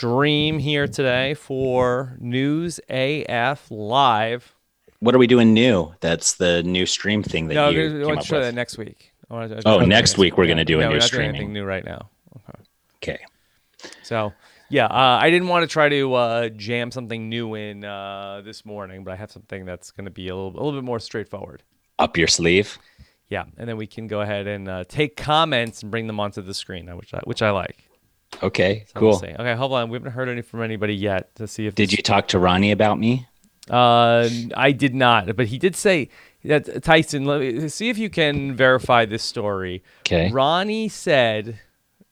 stream here today for News AF Live. What are we doing new? That's the new stream thing that you I came want up to try that with. next week. Next week we're going to do a we're new not doing anything streaming. new right now. Okay. So, I didn't want to try to jam something new in this morning, but I have something that's going to be a little bit more straightforward. Up your sleeve. Yeah, and then we can go ahead and take comments and bring them onto the screen, which I like. Okay, So cool. We'll see. Okay, hold on. We haven't heard from anybody yet to see if. Did you talk to Ronnie about me? I did not, but he did say that Tyson. Let me see if you can verify this story. Okay. Ronnie said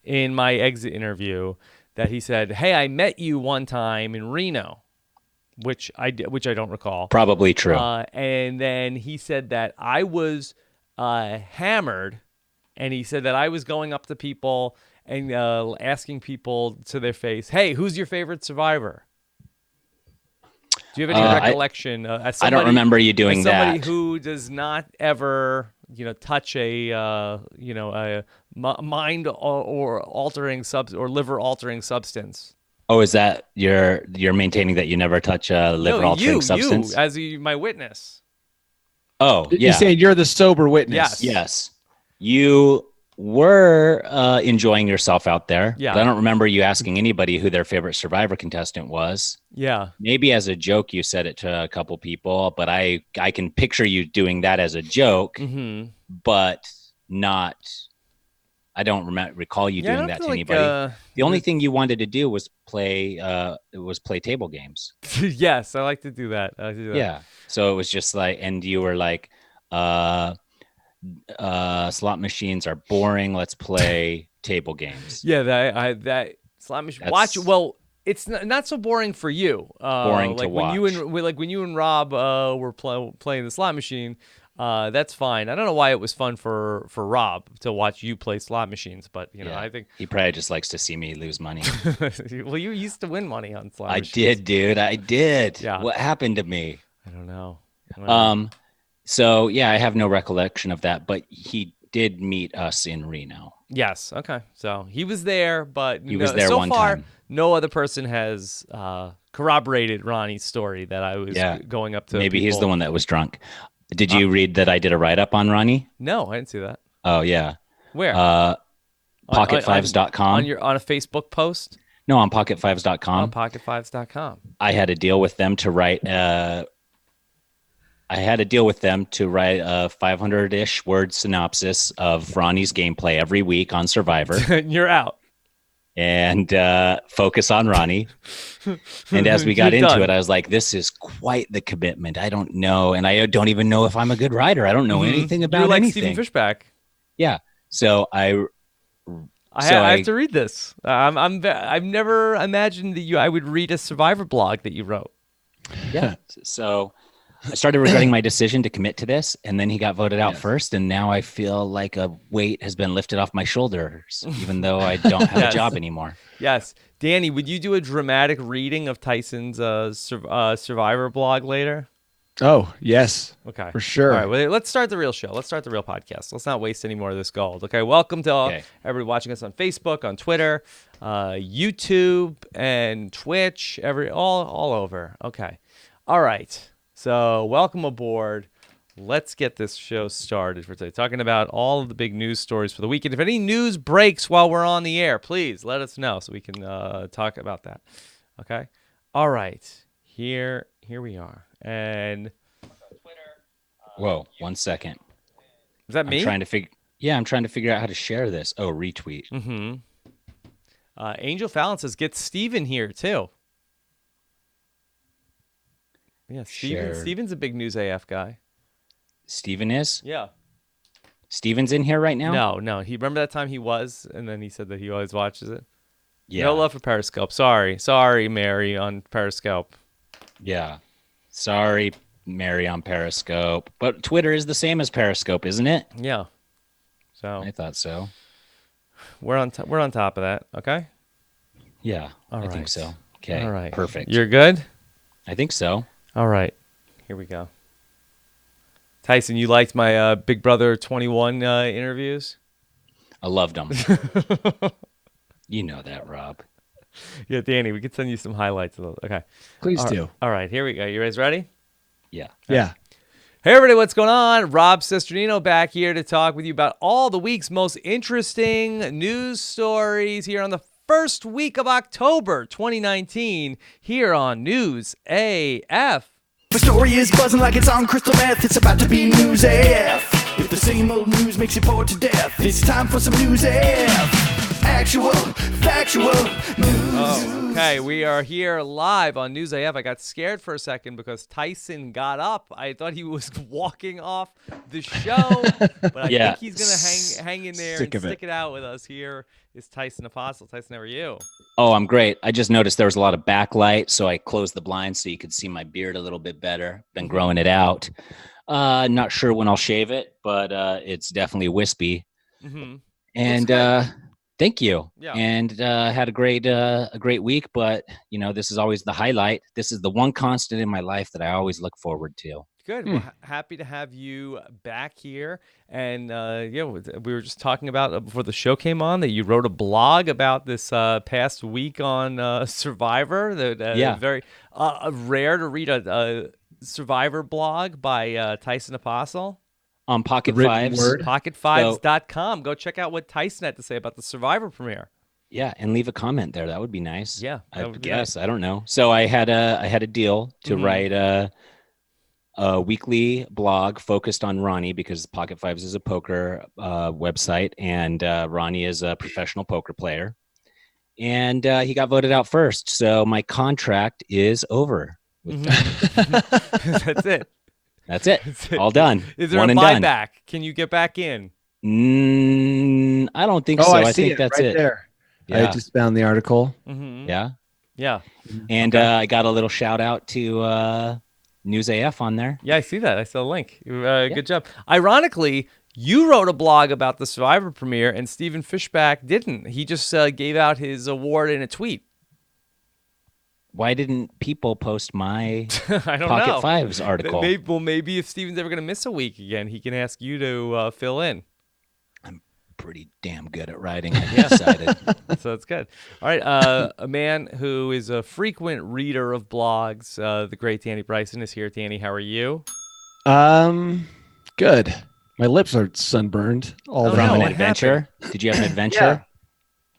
in my exit interview that he said, "Hey, I met you one time in Reno," which I don't recall. Probably true. And then he said that I was hammered, and he said that I was going up to people and asking people to their face, "Hey, who's your favorite survivor?" Do you have any recollection? As somebody, I don't remember you doing as somebody that. who does not ever, touch a mind or altering or liver altering substance. Oh, is that you're maintaining that you never touch a liver altering substance? You as my witness. Oh, yeah. You're saying you're the sober witness. Yes. You were enjoying yourself out there. Yeah. But I don't remember you asking anybody who their favorite Survivor contestant was. Yeah. Maybe as a joke you said it to a couple people, but I can picture you doing that as a joke, but not. I don't recall you doing that to anybody. The only thing you wanted to do was play table games. Yes, I like to do that. Yeah. So it was just like, and you were like, slot machines are boring. Let's play table games. Yeah, that slot machine. Watch. Well, it's not so boring for you. Boring to watch. When you and Rob were playing the slot machine. That's fine. I don't know why it was fun for Rob to watch you play slot machines, but I think he probably just likes to see me lose money. Well, you used to win money on slot machines. I did, dude. I did. Yeah. What happened to me? I don't know. So yeah, I have no recollection of that, but he did meet us in Reno. Yes. Okay. So he was there, but he was there so one far, time. No other person has corroborated Ronnie's story that I was going up to. Maybe people. He's the one that was drunk. Did you read that I did a write-up on Ronnie? No, I didn't see that. Oh, yeah. Where? Pocketfives.com. On a Facebook post? No, on pocketfives.com. On pocketfives.com. I had a deal with them to write a 500-ish word synopsis of Ronnie's gameplay every week on Survivor. You're out. And focus on Ronnie. And as we got into it, I was like, this is quite the commitment. I don't know. And I don't even know if I'm a good writer. I don't know anything about anything. You're like Stephen Fishback. Yeah. So I have to read this. I've never imagined that I would read a Survivor blog that you wrote. Yeah. So I started regretting my decision to commit to this, and then he got voted out first, and now I feel like a weight has been lifted off my shoulders, even though I don't have a job anymore. Yes. Danny, would you do a dramatic reading of Tyson's Survivor blog later? Oh, yes. Okay. For sure. All right, well, let's start the real show. Let's start the real podcast. Let's not waste any more of this gold. Okay, welcome to everybody watching us on Facebook, on Twitter, YouTube, and Twitch, all over. Okay. All right. So welcome aboard. Let's get this show started for today. Talking about all of the big news stories for the weekend. If any news breaks while we're on the air, please let us know so we can talk about that. Okay? All right. Here we are. And whoa, 1 second. Is that me? I'm trying to figure out how to share this. Oh, retweet. Mm-hmm. Angel Fallon says, get Steven here too. Yeah, Steven's a big News AF guy. Steven is? Yeah. Steven's in here right now? No. He remember that time he was, and then he said that he always watches it? Yeah. No love for Periscope. Sorry, Mary on Periscope. Yeah. Sorry, Mary on Periscope. But Twitter is the same as Periscope, isn't it? Yeah. So I thought so. We're on top of that, okay? Yeah, I think so. Okay. All right. Perfect. You're good? I think so. All right. Here we go. Tyson, you liked my Big Brother 21 interviews? I loved them. You know that, Rob. Yeah, Danny, we could send you some highlights of those. Okay. Please do. All right, here we go. You guys ready? Yeah. Yeah. Hey, everybody, what's going on? Rob Sesternino back here to talk with you about all the week's most interesting news stories here on the first week of October 2019 here on News AF. The story is buzzing like it's on crystal meth. It's about to be News AF. If the same old news makes you bored to death, it's time for some News AF. Actual, factual news. Oh, okay. We are here live on News AF. I got scared for a second because Tyson got up. I thought he was walking off the show, but I think he's going to hang in there and stick it out with us. Here is Tyson Apostle. Tyson, how are you? Oh, I'm great. I just noticed there was a lot of backlight, so I closed the blinds so you could see my beard a little bit better. Been growing it out. Not sure when I'll shave it, but it's definitely wispy. Mm-hmm. And thank you. Yeah. And had a great week, but this is always the highlight. This is the one constant in my life that I always look forward to. Good. Well, happy to have you back here. And we were just talking about before the show came on that you wrote a blog about this past week on Survivor. Very rare to read a Survivor blog by Tyson Apostle. On Pocket Fives. Pocket5s.com. Go check out what Tyson had to say about the Survivor premiere. Yeah, and leave a comment there. That would be nice. Yeah, I guess. I don't know. So I had a deal to write a weekly blog focused on Ronnie because Pocket Fives is a poker website, and Ronnie is a professional poker player. And he got voted out first. So my contract is over. That's it. That's it. All done. Is there One a and buyback? done. Can you get back in? I don't think so. I think that's right it. There. Yeah. I just found the article. Mm-hmm. Yeah. Yeah. And I got a little shout out to News AF on there. Yeah, I see that. I saw the link. Good job. Ironically, you wrote a blog about the Survivor premiere, and Stephen Fishback didn't. He just gave out his award in a tweet. Why didn't people post my I don't Pocket know. Fives article? Maybe if Steven's ever going to miss a week again, he can ask you to fill in. I'm pretty damn good at writing. I decided. So that's good. All right. A man who is a frequent reader of blogs, the great Danny Bryson is here. Danny, how are you? Good. My lips are sunburned all Oh, the no. From time. an adventure? Did you have an adventure?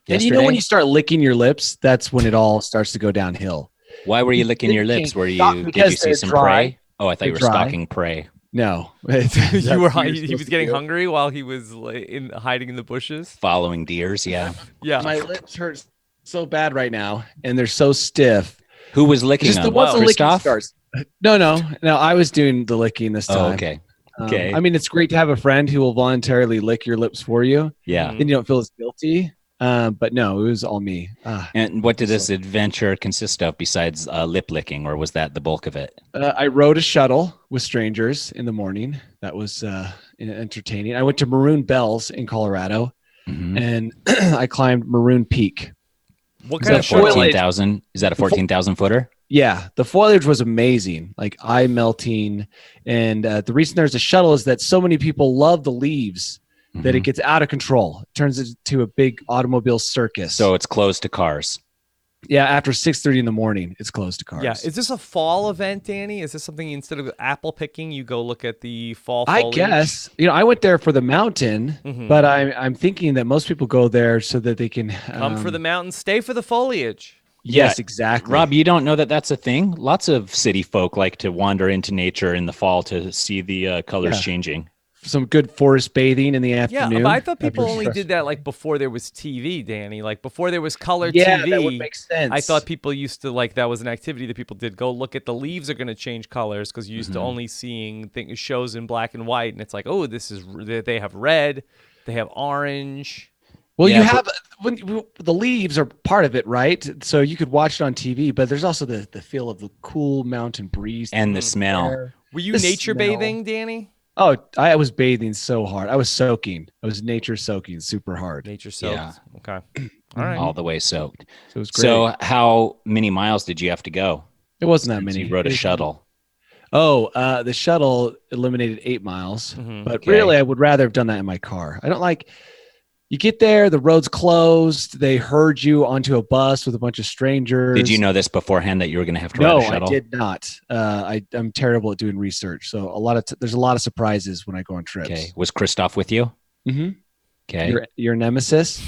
And you know when you start licking your lips, that's when it all starts to go downhill. Why were you licking your lips? Did you see some prey? Oh, I thought you were stalking prey. No. He was getting hungry while he was hiding in the bushes. Following deers, yeah. Yeah. My lips hurt so bad right now, and they're so stiff. Who was licking them? Once the licking Christoph? starts. No. I was doing the licking this time. Oh, okay. Okay. I mean, it's great to have a friend who will voluntarily lick your lips for you. Yeah. Then you don't feel as guilty. But no, it was all me. And what did this adventure consist of besides lip licking, or was that the bulk of it? I rode a shuttle with strangers in the morning. That was entertaining. I went to Maroon Bells in Colorado, and I climbed Maroon Peak. What Is kind that of 14,000? Is that a 14,000 footer? Yeah, the foliage was amazing, like eye melting. And the reason there's a shuttle is that so many people love the leaves that it gets out of control. It turns into a big automobile circus. So it's closed to cars. Yeah, after 6:30 in the morning, it's closed to cars. Yeah, is this a fall event, Danny? Is this something instead of apple picking, you go look at the fall foliage? I guess. I went there for the mountain, but I'm thinking that most people go there so that they can come for the mountain, stay for the foliage. Yes, exactly. Rob, you don't know that that's a thing? Lots of city folk like to wander into nature in the fall to see the colors changing. Some good forest bathing in the afternoon. Yeah, but I thought people only did that like before there was TV, Danny. Like before there was color TV. Yeah, that would make sense. I thought people used to that was an activity that people did. Go look at the leaves are going to change colors because you used to only seeing shows in black and white, and it's like, oh, they have red, they have orange. Well, you have the leaves are part of it, right? So you could watch it on TV, but there's also the feel of the cool mountain breeze and the smell. Were you nature bathing, Danny? Oh, I was bathing so hard. I was soaking. I was nature soaking super hard. Nature soaked. Yeah. Okay. All right. All the way soaked. So it was great. So how many miles did you have to go? It wasn't that many. You rode a shuttle. Oh, the shuttle eliminated 8 miles, but really I would rather have done that in my car. I don't like, You get there, the road's closed. They herd you onto a bus with a bunch of strangers. Did you know this beforehand that you were going to have to ride a shuttle? No, I did not. I'm terrible at doing research, so there's a lot of surprises when I go on trips. Okay, was Christoph with you? Mm-hmm. Okay, your nemesis.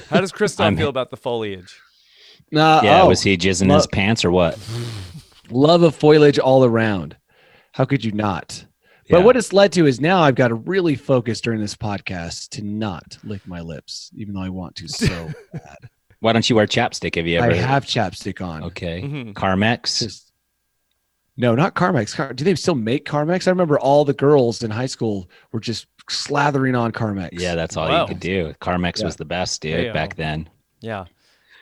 How does Christoph feel about the foliage? Was he jizzing his pants or what? Love of foliage all around. How could you not? But what it's led to is now I've got to really focus during this podcast to not lick my lips, even though I want to so bad. Why don't you wear chapstick? Have you ever? I have chapstick on. Okay. Mm-hmm. Carmex? No, not Carmex. Do they still make Carmex? I remember all the girls in high school were just slathering on Carmex. Yeah, that's all you could do. Carmex was the best, dude, back then. Yeah.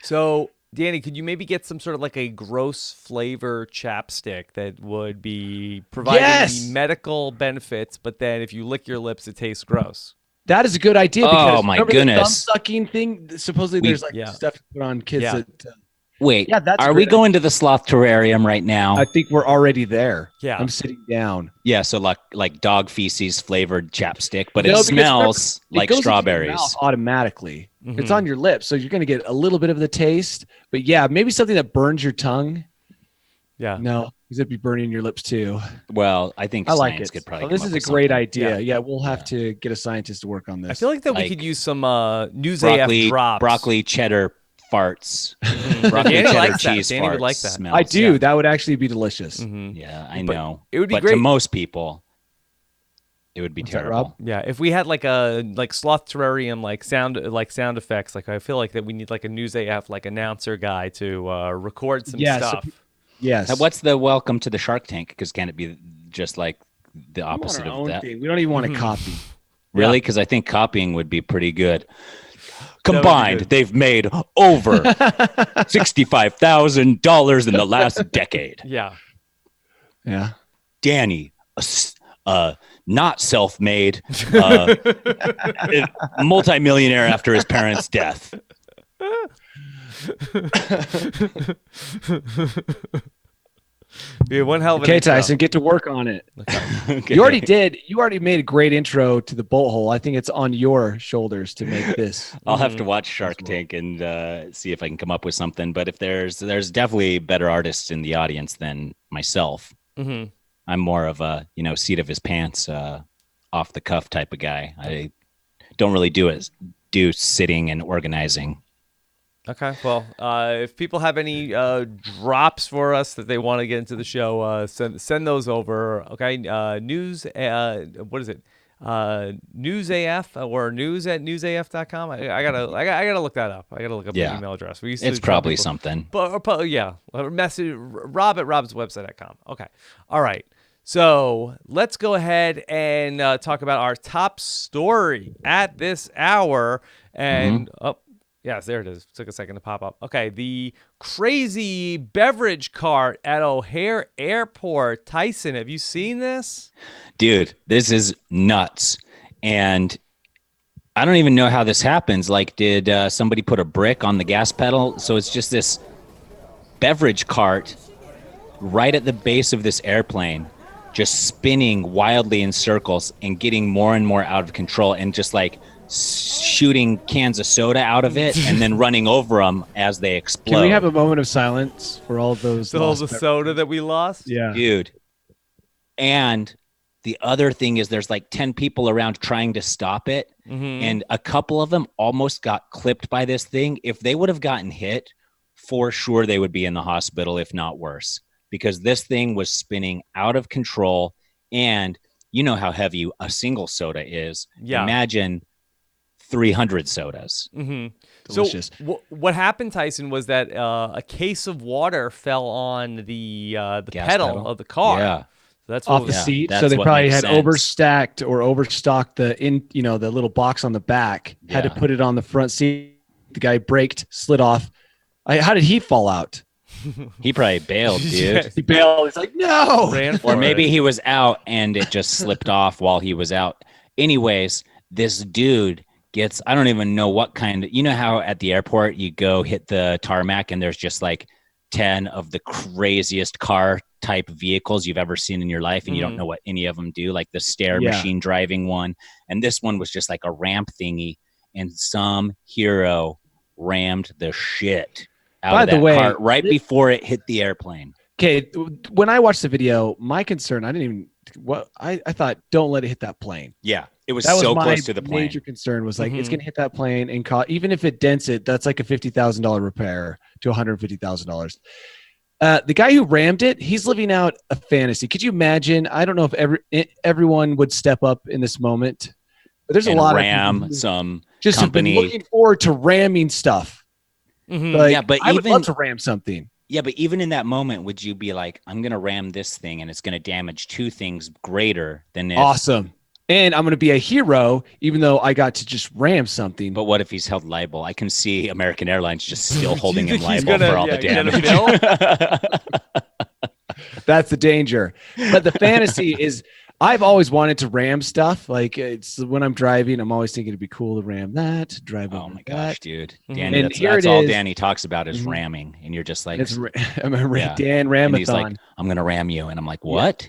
So, Danny, could you maybe get some sort of like a gross flavor chapstick that would be providing the medical benefits, but then if you lick your lips, it tastes gross? That is a good idea. Because oh my goodness! The thumb sucking thing. Supposedly, there's like stuff to put on kids. Yeah. Wait, are we going to the sloth terrarium right now? I think we're already there. Yeah, I'm sitting down. Yeah, so like dog feces flavored chapstick, but it smells like strawberries. Into your mouth automatically. Mm-hmm. It's on your lips, so you're going to get a little bit of the taste. But yeah, maybe something that burns your tongue. Yeah. No, because it'd be burning your lips too. Well, I think science could probably. This is a great idea. Yeah, we'll have to get a scientist to work on this. I feel like that we could use some News AF drops. Broccoli cheddar farts. Danny likes that. Danny would like that. Smells. I do. Yeah. That would actually be delicious. Mm-hmm. Yeah, I know. It would be great. But to most people, it would be terrible. Yeah, if we had like a sloth terrarium sound effects, like I feel like that we need like a News AF announcer guy to record some stuff. Yes. What's the welcome to the Shark Tank? Because can it be just like the opposite of that? Thing. We don't even want to copy. Really? Because I think copying would be pretty good. Combined, they've made over $65,000 in the last decade. Yeah. Yeah. Danny, not self-made, multimillionaire after his parents' death. Be one hell of an intro. Tyson, get to work on it. Okay. You already made a great intro to the bolt hole. I think it's on your shoulders to make this. I'll have to watch Shark Tank and see if I can come up with something. But if there's definitely better artists in the audience than myself. Mm-hmm. I'm more of a seat of his pants, off the cuff type of guy. I don't really do sitting and organizing. Okay, well, if people have any drops for us that they want to get into the show, send those over. Okay, news. What is it? News AF or news@newsaf.com. I gotta look that up. I gotta look up the email address. It's probably something. Or message rob@robswebsite.com. Okay, all right. So let's go ahead and talk about our top story at this hour. And yes, there it is. Took a second to pop up. Okay, the crazy beverage cart at O'Hare Airport. Tyson, have you seen this? Dude, this is nuts. And I don't even know how this happens. Like, did somebody put a brick on the gas pedal? So it's just this beverage cart right at the base of this airplane, just spinning wildly in circles and getting more and more out of control, and just like shooting cans of soda out of it and then running over them as they explode. Can we have a moment of silence for all of those? All the soda that we lost? Yeah. Dude. And the other thing is there's like 10 people around trying to stop it. Mm-hmm. And a couple of them almost got clipped by this thing. If they would have gotten hit, for sure they would be in the hospital, if not worse, because this thing was spinning out of control. And you know how heavy a single soda is. Yeah. Imagine 300 sodas. Mm-hmm. Delicious. So what happened, Tyson, was that a case of water fell on the pedal of the car. Yeah. So that's off the seat. So they probably had overstacked or overstocked the little box on the back. Yeah. Had to put it on the front seat. The guy braked, slid off. How did he fall out? He probably bailed, dude. He bailed. He's like, no. Or maybe he was out and it just slipped off while he was out. Anyways, this dude gets, I don't even know what kind of, you know how at the airport you go hit the tarmac and there's just like 10 of the craziest car type vehicles you've ever seen in your life, and you don't know what any of them do, like the stair machine driving one. And this one was just like a ramp thingy. and some hero rammed the shit out By of the that way, cart right before it hit the airplane. Okay, when I watched the video, my concern, I thought, don't let it hit that plane. Yeah, it was That so was my close to the plane. major concern was like, it's going to hit that plane and even if it dents it, that's like a $50,000 repair to $150,000. The guy who rammed it, he's living out a fantasy. Could you imagine? I don't know if everyone would step up in this moment, but there's a lot of some just company have been looking forward to ramming stuff. Like, yeah, but I would love to ram something. Yeah, but even in that moment, would you be like, I'm going to ram this thing and it's going to damage two things greater than if... Awesome. And I'm going to be a hero, even though I got to just ram something. But what if he's held liable? I can see American Airlines just still holding him liable for all the damage. That's the danger. But the fantasy is, I've always wanted to ram stuff. Like, it's when I'm driving, I'm always thinking it'd be cool to ram that, drive over. Oh my gosh, dude. Danny, and that's all Danny talks about is ramming. And you're just like, I'm a Dan Ramathon. And he's like, I'm going to ram you. And I'm like, what?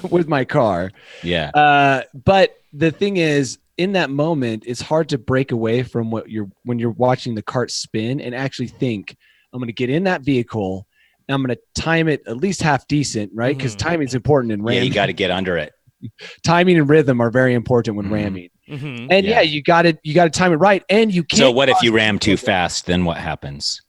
With my car. Yeah. But the thing is, in that moment, it's hard to break away from when you're watching the cart spin and actually think, I'm going to get in that vehicle. I'm going to time it at least half decent, right? Because timing is important in ramming. Yeah, you got to get under it. Timing and rhythm are very important when ramming. And you got to time it right. And you can't. So what if you ram too fast? Then what happens?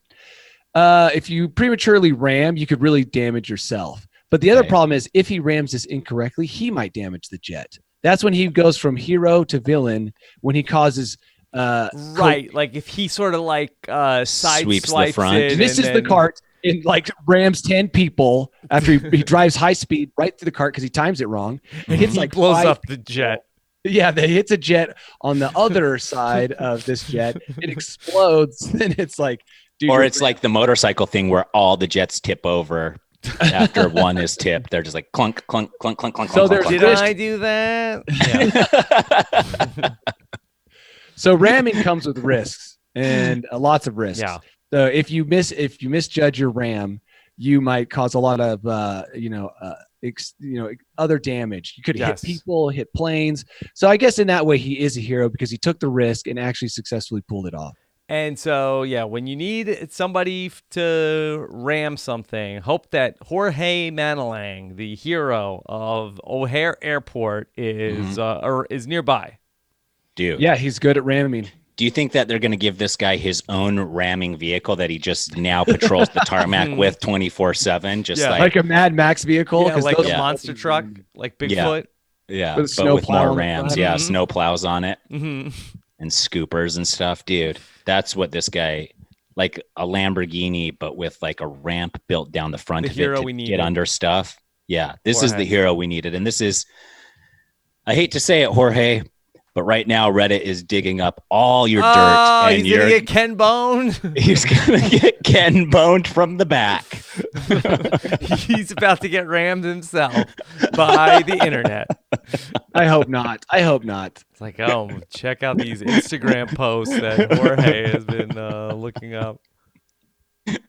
If you prematurely ram, you could really damage yourself. But the other problem is, if he rams this incorrectly, he might damage the jet. That's when he goes from hero to villain, when he causes like if he sort of like side sweeps swipes the front. it Misses the cart and like rams 10 people after he drives high speed right through the cart because he times it wrong. It hits like blows up the jet. Yeah, that hits a jet on the other side of this jet. It explodes, and it's like, dude, or it's like the motorcycle thing where all the jets tip over after one is tipped. They're just like clunk, clunk, clunk, clunk, clunk. So clunk, there's clunk. Did I do that? Yeah. So ramming comes with risks and lots of risks. Yeah. So if you misjudge your ram, you might cause a lot of other damage. You could hit people, hit planes. So I guess in that way he is a hero because he took the risk and actually successfully pulled it off. And so, when you need somebody to ram something, hope that Jorge Manalang, the hero of O'Hare Airport, is nearby. Dude. Yeah, he's good at ramming. Do you think that they're going to give this guy his own ramming vehicle that he just now patrols the tarmac with 24/7? Just like a Mad Max vehicle? Yeah, like a monster truck, like Bigfoot. Yeah, but with more rams. Yeah, snow plows on it and scoopers and stuff. Dude, that's what this guy, like a Lamborghini, but with like a ramp built down the front of it to get under stuff. Yeah, this is the hero we needed. And this is, I hate to say it, Jorge, but right now, Reddit is digging up all your dirt. And he's going to get Ken boned. He's going to get Ken boned from the back. He's about to get rammed himself by the internet. I hope not. It's like, check out these Instagram posts that Jorge has been looking up.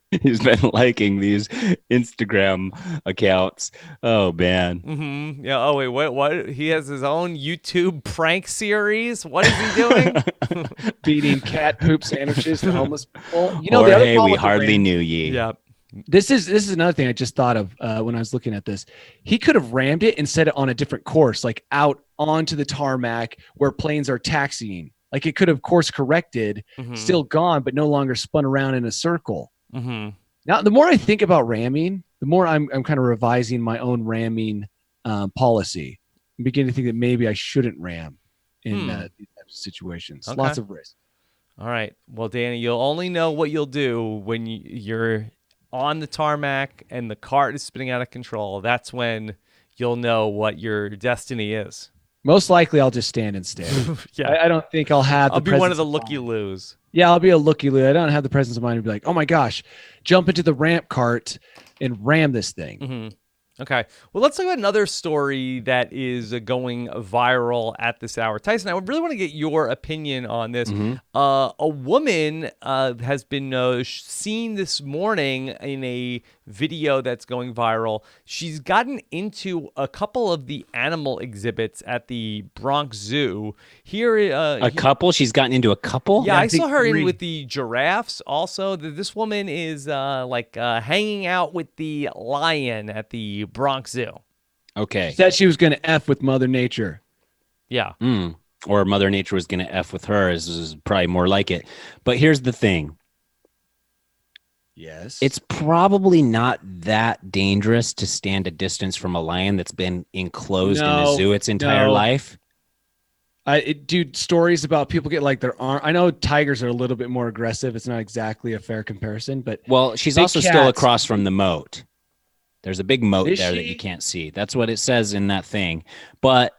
He's been liking these Instagram accounts. Oh, man. Yeah. Oh, wait. What? He has his own YouTube prank series. What is he doing? Feeding cat poop sandwiches to homeless people. Jorge, we hardly knew ye. Yeah. This is another thing I just thought of when I was looking at this. He could have rammed it and set it on a different course, like out onto the tarmac where planes are taxiing. Like it could have course corrected, still gone, but no longer spun around in a circle. Now, the more I think about ramming, the more I'm kind of revising my own ramming policy. I'm beginning to think that maybe I shouldn't ram in these types of situations. Okay. Lots of risk. All right. Well, Danny, you'll only know what you'll do when you're on the tarmac and the cart is spinning out of control. That's when you'll know what your destiny is. Most likely, I'll just stand and stare. Yeah. I don't think I'll have. I'll be one of the looky-loos. Yeah, I'll be a looky-loo. I don't have the presence of mind to be like, oh my gosh, jump into the ramp cart and ram this thing. Okay. Well, let's talk about another story that is going viral at this hour. Tyson, I really want to get your opinion on this. A woman has been seen this morning in a video that's going viral. She's gotten into a couple of the animal exhibits at the Bronx Zoo. Couple? She's gotten into a couple? Yeah, I saw her in with the giraffes also. This woman is hanging out with the lion at the Bronx Zoo. Okay. She said she was going to F with Mother Nature. Yeah. Or Mother Nature was going to F with her is probably more like it. But here's the thing. Yes. It's probably not that dangerous to stand a distance from a lion that's been enclosed in a zoo its entire life. Dude, stories about people get like their arm. I know tigers are a little bit more aggressive. It's not exactly a fair comparison, but she's also still across from the moat. There's a big moat there that you can't see. That's what it says in that thing. But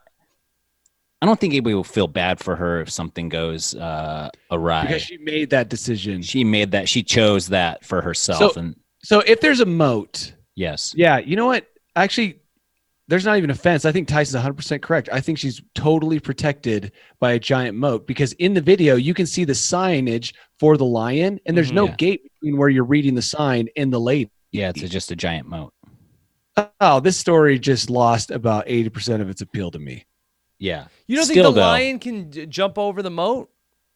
I don't think anybody will feel bad for her if something goes awry. Because she made that decision. She chose that for herself. So if there's a moat. Yes. Yeah. You know what? Actually, there's not even a fence. I think Tyson's 100% correct. I think she's totally protected by a giant moat because in the video, you can see the signage for the lion and there's no gate between where you're reading the sign and the lady. Yeah, it's just a giant moat. Oh, this story just lost about 80% of its appeal to me. Yeah. You don't think the lion can jump over the moat?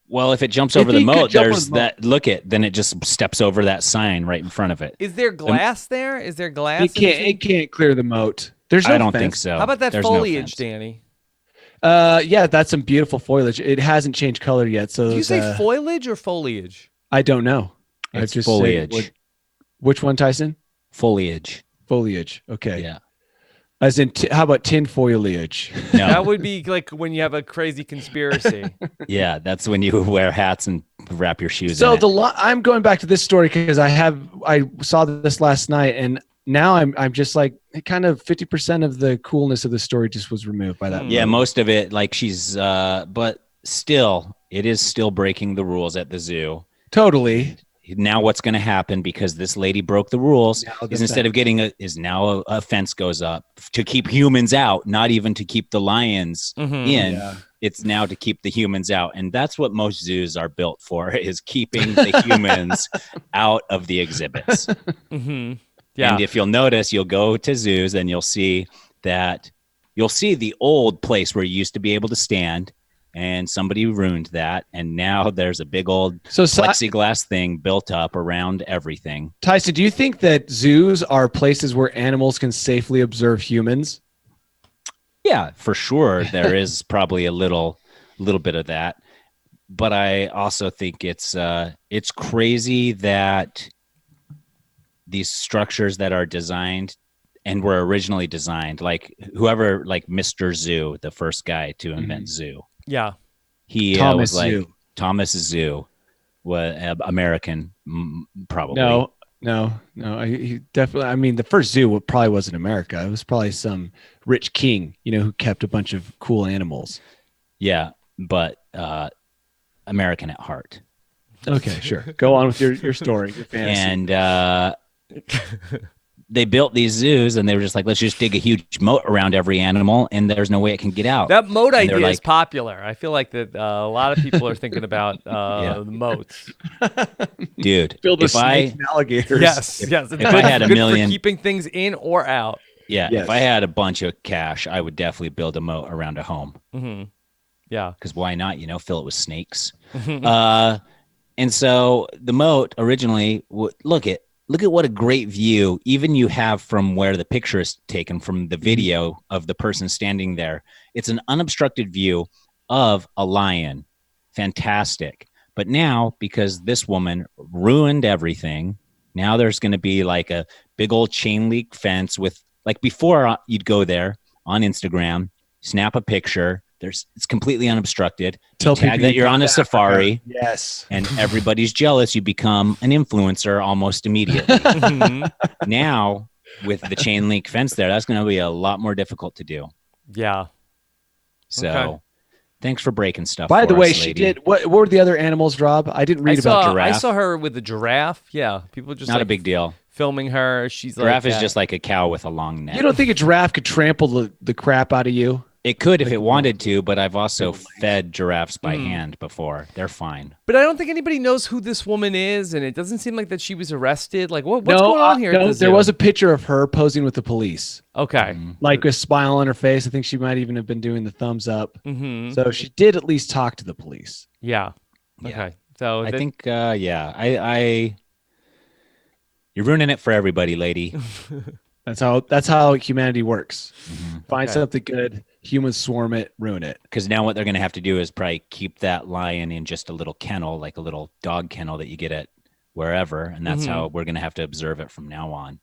Well, if it jumps over the moat, there's that. Then it just steps over that sign right in front of it. Is there glass there? Is there glass? It can't clear the moat. There's no I don't fence. think so. How about that foliage, Danny? Yeah, that's some beautiful foliage. It hasn't changed color yet. So did you say foliage or foliage? I don't know. It's just foliage. Which one, Tyson? Foliage. Foliage. Okay. Yeah. As in, how about tin foliage? No. That would be like when you have a crazy conspiracy. Yeah, that's when you wear hats and wrap your shoes. So I'm going back to this story because I saw this last night and. Now I'm just like kind of 50% of the coolness of the story just was removed by that. Yeah, most of it like she's but still it is still breaking the rules at the zoo. Totally. Now what's going to happen because this lady broke the rules is instead of getting a fence goes up to keep humans out, not even to keep the lions in. Yeah. It's now to keep the humans out. And that's what most zoos are built for is keeping the humans out of the exhibits. Mm-hmm. Yeah. And if you'll notice, you'll go to zoos and you'll see the old place where you used to be able to stand and somebody ruined that. And now there's a big old plexiglass thing built up around everything. Tyson, do you think that zoos are places where animals can safely observe humans? Yeah, for sure. There is probably a little bit of that. But I also think it's crazy that these structures that are designed and were originally designed, like whoever, like Mr. Zoo, the first guy to invent zoo. Yeah. He was like Zoo. Thomas Zoo, was American, probably. No. He definitely, I mean, the first zoo probably wasn't America. It was probably some rich king, who kept a bunch of cool animals. Yeah, but American at heart. Okay, sure. Go on with your story, your fantasy. And they built these zoos and they were just like, let's just dig a huge moat around every animal and there's no way it can get out. That moat idea is popular. I feel like that a lot of people are thinking about the moats. Dude, build snakes and alligators. Yes. If I had $1 million, for keeping things in or out. Yeah, yes. If I had a bunch of cash, I would definitely build a moat around a home. Mm-hmm. Yeah, because why not? Fill it with snakes. And so the moat originally, look at what a great view even you have from where the picture is taken from the video of the person standing there. It's an unobstructed view of a lion. Fantastic. But now, because this woman ruined everything, now there's going to be like a big old chain link fence with, like, before you'd go there on Instagram, snap a picture. It's completely unobstructed. You tag that you're on a safari. Yes. And everybody's jealous. You become an influencer almost immediately. Now, with the chain link fence there, that's going to be a lot more difficult to do. Yeah. So, Thanks for breaking stuff. By the way, lady. she did. What were the other animals, Rob? I didn't read about giraffe. I saw her with the giraffe. Yeah. People just not a big deal. filming her. She's giraffe like, is just like a cow with a long neck. You don't think a giraffe could trample the crap out of you? It could if it wanted to, but I've also fed giraffes by hand before. They're fine. But I don't think anybody knows who this woman is, and it doesn't seem like that she was arrested. Like, what's going on here? No, there was a picture of her posing with the police. Okay. Like a smile on her face. I think she might even have been doing the thumbs up. Mm-hmm. So she did at least talk to the police. Yeah. Okay. So I think, I you're ruining it for everybody, lady. That's how humanity works. Find something good, humans swarm it, ruin it. Because now what they're going to have to do is probably keep that lion in just a little kennel, like a little dog kennel that you get at wherever, and that's how we're going to have to observe it from now on.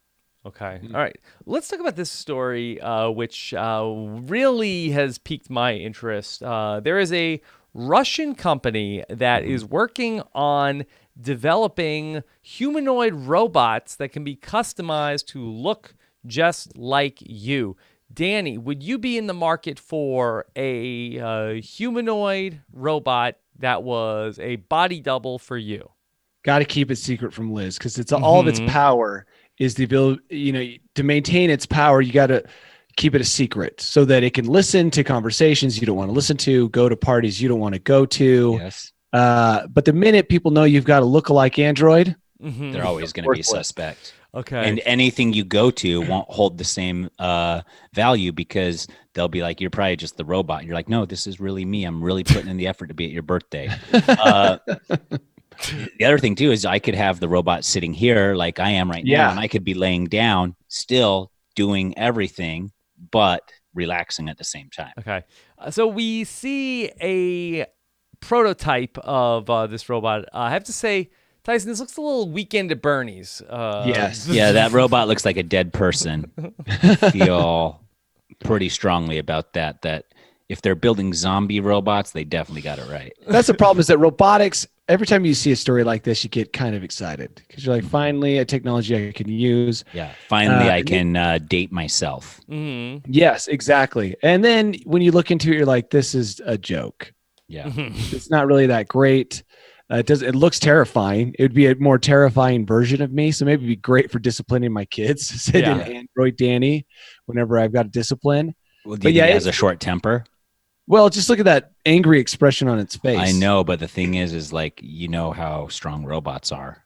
Okay. All right. Let's talk about this story, which really has piqued my interest. There is a Russian company that is working on developing humanoid robots that can be customized to look just like you. Danny, would you be in the market for a humanoid robot that was a body double for you? Got to keep it secret from Liz because it's all of its power is the ability, to maintain its power. You got to keep it a secret so that it can listen to conversations you don't want to listen to, go to parties you don't want to go to. Yes. But the minute people know you've got a lookalike android, they're always going to be suspect. Okay. And anything you go to won't hold the same value because they'll be like, you're probably just the robot. And you're like, no, this is really me. I'm really putting in the effort to be at your birthday. The other thing, too, is I could have the robot sitting here like I am right now, and I could be laying down, still doing everything, but relaxing at the same time. Okay. So we see a prototype of this robot. I have to say, Tyson, this looks a little Weekend at Bernie's. Yes. Yeah, that robot looks like a dead person. I feel pretty strongly about that if they're building zombie robots, they definitely got it right. That's the problem is that robotics, every time you see a story like this, you get kind of excited because you're like, finally, a technology I can use. Yeah, finally, I can date myself. Mm-hmm. Yes, exactly. And then when you look into it, you're like, this is a joke. Yeah. It's not really that great. It looks terrifying. It would be a more terrifying version of me. So maybe it'd be great for disciplining my kids. Send an Android Danny whenever I've got to discipline. Well, do you think it has a short temper? Well, just look at that angry expression on its face. I know, but the thing is like, you know how strong robots are.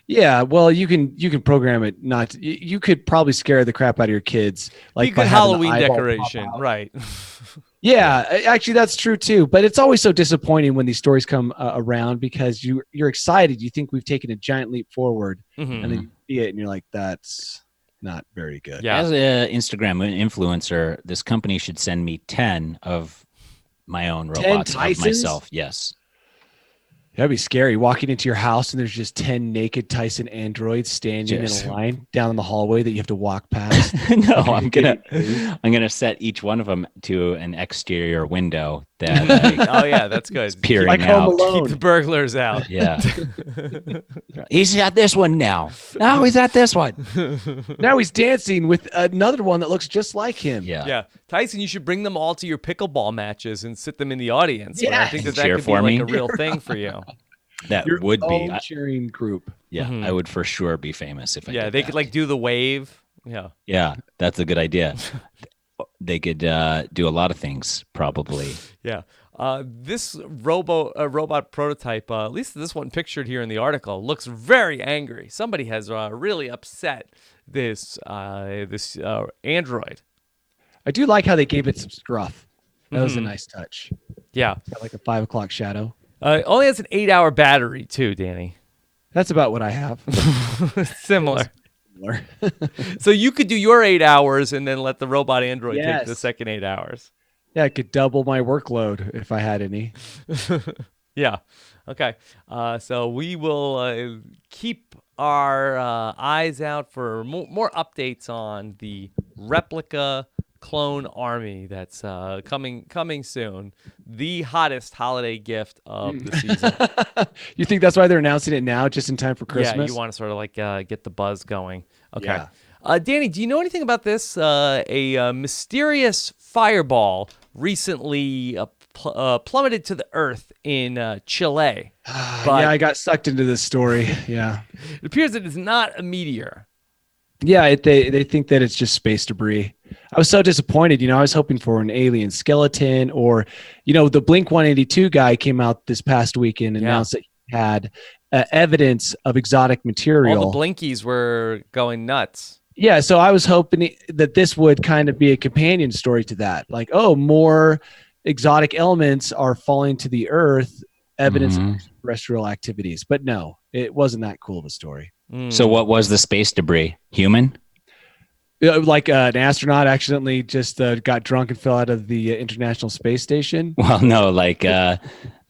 Yeah, well, you can program it not. You could probably scare the crap out of your kids, like by Halloween decoration, right? Yeah, actually, that's true too. But it's always so disappointing when these stories come around because you're excited. You think we've taken a giant leap forward, and then you see it, and you're like, that's not very good. Yeah. As an Instagram influencer, this company should send me 10 of my own robots of myself. Yes. That'd be scary. Walking into your house and there's just 10 naked Tyson androids standing in a line down the hallway that you have to walk past. No, I'm gonna set each one of them to an exterior window that oh yeah, that's good. Peering like out. Home Alone. Keep the burglars out. Yeah. He's at this one now. No, he's at this one. Now he's dancing with another one that looks just like him. Yeah. Yeah. Tyson, you should bring them all to your pickleball matches and sit them in the audience. Yeah. I think that Cheer could for be me. like a real thing for you. That Your would be. own cheering group. Yeah, I would for sure be famous if I Yeah, did they that. could like do the wave. Yeah. Yeah, that's a good idea. They could do a lot of things, probably. Yeah. This robot prototype, at least this one pictured here in the article, looks very angry. Somebody has really upset this android. I do like how they gave it some scruff. That was a nice touch. Yeah. Got like a 5 o'clock shadow. Only has an 8-hour battery too, Danny. That's about what I have. Similar. So you could do your 8 hours and then let the robot android take the second 8 hours. Yeah, I could double my workload if I had any. Yeah. Okay. So we will keep our eyes out for more updates on the replica clone army that's coming soon. The hottest holiday gift of the season. You think that's why they're announcing it now, just in time for Christmas? Yeah, you want to sort of like get the buzz going. Okay. Yeah. Danny, do you know anything about this? A mysterious fireball recently plummeted to the earth in Chile. Yeah, I got sucked into this story. Yeah. It appears that it's not a meteor. Yeah, they think that it's just space debris. I was so disappointed. I was hoping for an alien skeleton, or, the Blink 182 guy came out this past weekend and announced that he had evidence of exotic material. All the Blinkies were going nuts. Yeah, so I was hoping that this would kind of be a companion story to that. Like, oh, more exotic elements are falling to the earth, evidence of terrestrial activities. But no, it wasn't that cool of a story. So what was the space debris? Human? Like an astronaut accidentally just got drunk and fell out of the International Space Station. Well, no, yeah,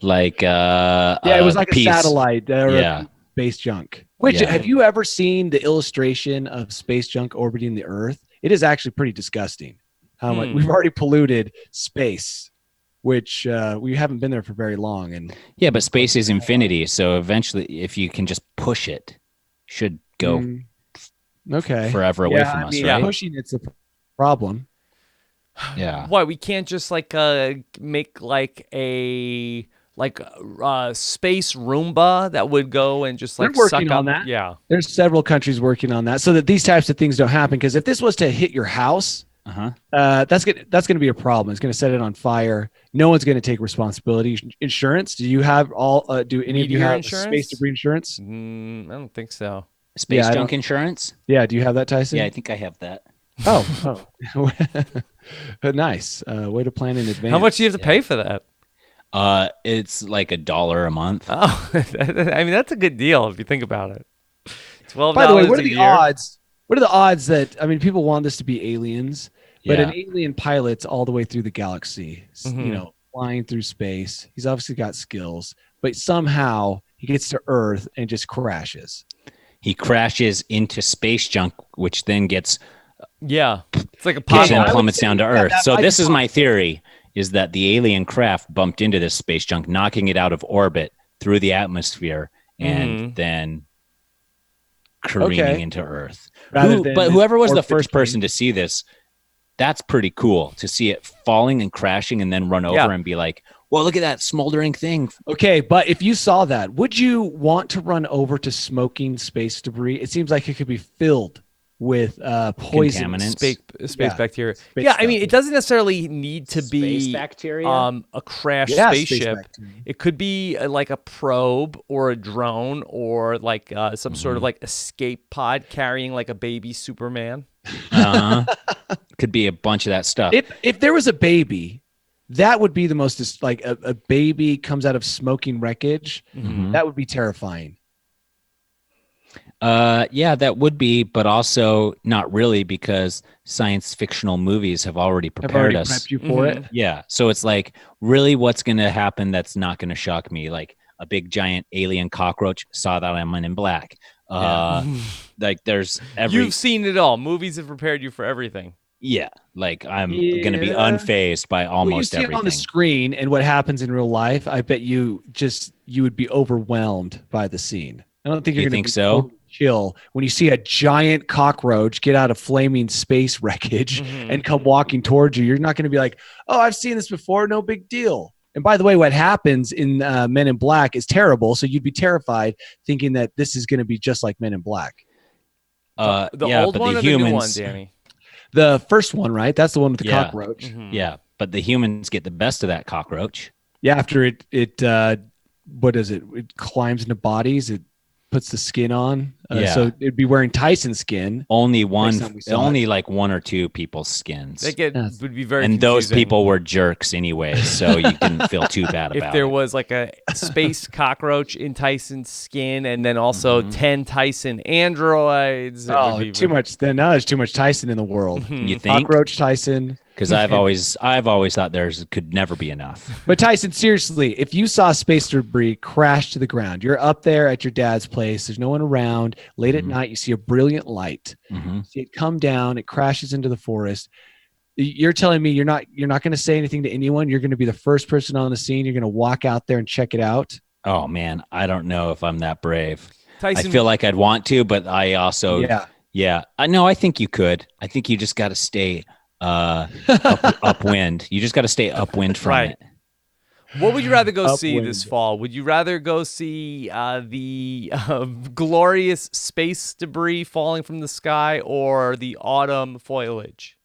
it was like a satellite or yeah. Space junk. Which have you ever seen the illustration of space junk orbiting the Earth? It is actually pretty disgusting. How much we've already polluted space, which we haven't been there for very long. And yeah, but space is infinity, so eventually, if you can just push it, should go forever away from us, right? Pushing it's a problem. Yeah. Why we can't just make like a space Roomba that would go and just like working suck on up. that. Yeah, there's several countries working on that so that these types of things don't happen. Because if this was to hit your house, that's gonna be a problem. It's gonna set it on fire. No one's gonna take responsibility. Insurance? Do you have all? Do any of you have space debris insurance? I don't think so. Space junk insurance? Yeah. Do you have that, Tyson? Yeah, I think I have that. Oh. Nice. Way to plan in advance. How much do you have to pay for that? It's like $1 a month. Oh, I mean, that's a good deal if you think about it. $12 By the way, what are a the year? odds? What are the odds that, people want this to be aliens, but Yeah. an alien pilot's all the way through the galaxy, flying through space. He's obviously got skills, but somehow he gets to Earth and just crashes. He crashes into space junk, which then gets it's like a and pothole. plummets down to Earth. So this is my theory, is that the alien craft bumped into this space junk, knocking it out of orbit through the atmosphere and then careening into Earth. But whoever was the first person to see this, that's pretty cool to see it falling and crashing and then run over and be like, well, look at that smoldering thing. Okay, but if you saw that, would you want to run over to smoking space debris? It seems like it could be filled with poison, contaminants, space bacteria. I mean, it doesn't necessarily need to be bacteria? A crashed spaceship. It could be like a probe or a drone or like some sort of like escape pod carrying like a baby Superman. Could be a bunch of that stuff. If there was a baby, that would be the most like a baby comes out of smoking wreckage. That would be terrifying. Yeah, that would be, but also not really, because science fictional movies have already prepared us. Prepped you for it. Yeah, so it's like, really, what's going to happen that's not going to shock me? Like a big giant alien cockroach. Saw that on Men in Black. Like there's You've seen it all. Movies have prepared you for everything. Yeah, like I'm going to be unfazed by almost everything. You see it on the screen and what happens in real life. I bet you would be overwhelmed by the scene. I don't think you're going to so. Chill when you see a giant cockroach get out of flaming space wreckage and come walking towards you. You're not going to be like, oh, I've seen this before. No big deal. And by the way, what happens in Men in Black is terrible. So you'd be terrified thinking that this is going to be just like Men in Black. The old one or the new one, Danny? The first one, right? That's the one with the cockroach. Yeah, but the humans get the best of that cockroach. Yeah, after it what is it? It climbs into bodies. It puts the skin on. So it'd be wearing Tyson's skin. Only like one or two people's skins. Would be very and confusing. those people were jerks anyway, so you didn't feel too bad about it. If there was like a space cockroach in Tyson's skin and then also 10 Tyson androids. Too much. Then now there's too much Tyson in the world. You think? Cockroach Tyson. Because I've always thought could never be enough. But Tyson, seriously, if you saw space debris crash to the ground, you're up there at your dad's place, there's no one around, late at night, you see a brilliant light, you see it come down, it crashes into the forest. You're telling me you're not going to say anything to anyone? You're going to be the first person on the scene. You're going to walk out there and check it out. Oh man, I don't know if I'm that brave. Tyson, I feel like I'd want to, but I also, I think you could. I think you just got to stay upwind. You just got to stay upwind from it. What would you rather go see Upwind. this fall? Would you rather go see the glorious space debris falling from the sky or the autumn foliage?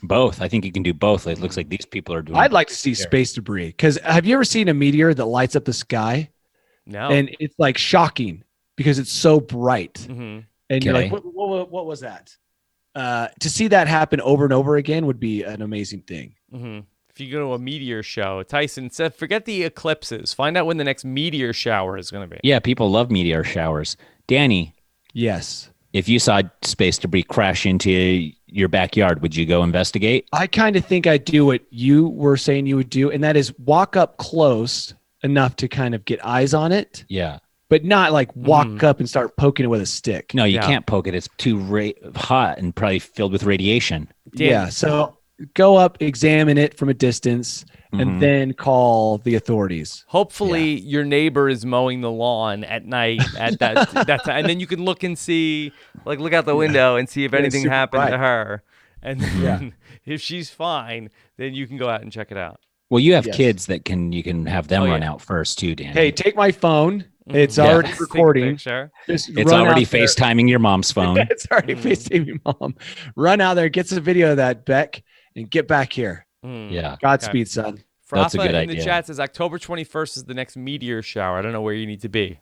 Both. I think you can do both. It looks like these people are doing. I'd like to see space debris because have you ever seen a meteor that lights up the sky? No. And it's like shocking because it's so bright. Mm-hmm. And you're like, what was that? To see that happen over and over again would be an amazing thing. Mm-hmm. If you go to a meteor show, Tyson said, forget the eclipses. Find out when the next meteor shower is going to be. Yeah, people love meteor showers. Danny. Yes. If you saw space debris crash into your backyard, would you go investigate? I kind of think I'd do what you were saying you would do, and that is walk up close enough to kind of get eyes on it. Yeah. But not like walk up and start poking it with a stick. No, you can't poke it. It's too hot and probably filled with radiation. Yeah. So go up, examine it from a distance, and then call the authorities. Hopefully your neighbor is mowing the lawn at night at that time. And then you can look and see, like look out the window and see if anything happened to her. And then if she's fine, then you can go out and check it out. Well, you have kids that you can have them run out first too, Dan. Hey, take my phone. It's already recording. It's already FaceTiming your mom's phone. It's already FaceTiming mom. Run out there, get some video of that, Beck, and get back here. Yeah. Godspeed, son. That's a good in idea. The chat says October 21st is the next meteor shower. I don't know where you need to be.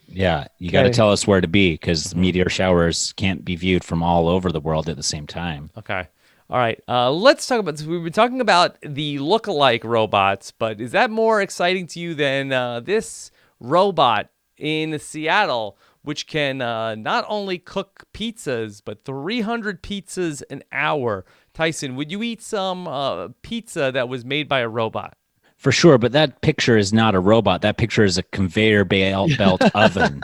Yeah, you got to tell us where to be because meteor showers can't be viewed from all over the world at the same time. Okay. All right. Let's talk about this. We've been talking about the look-alike robots, but is that more exciting to you than this robot in Seattle, which can not only cook pizzas, but 300 pizzas an hour? Tyson, would you eat some pizza that was made by a robot? For sure, but that picture is not a robot. That picture is a conveyor belt oven.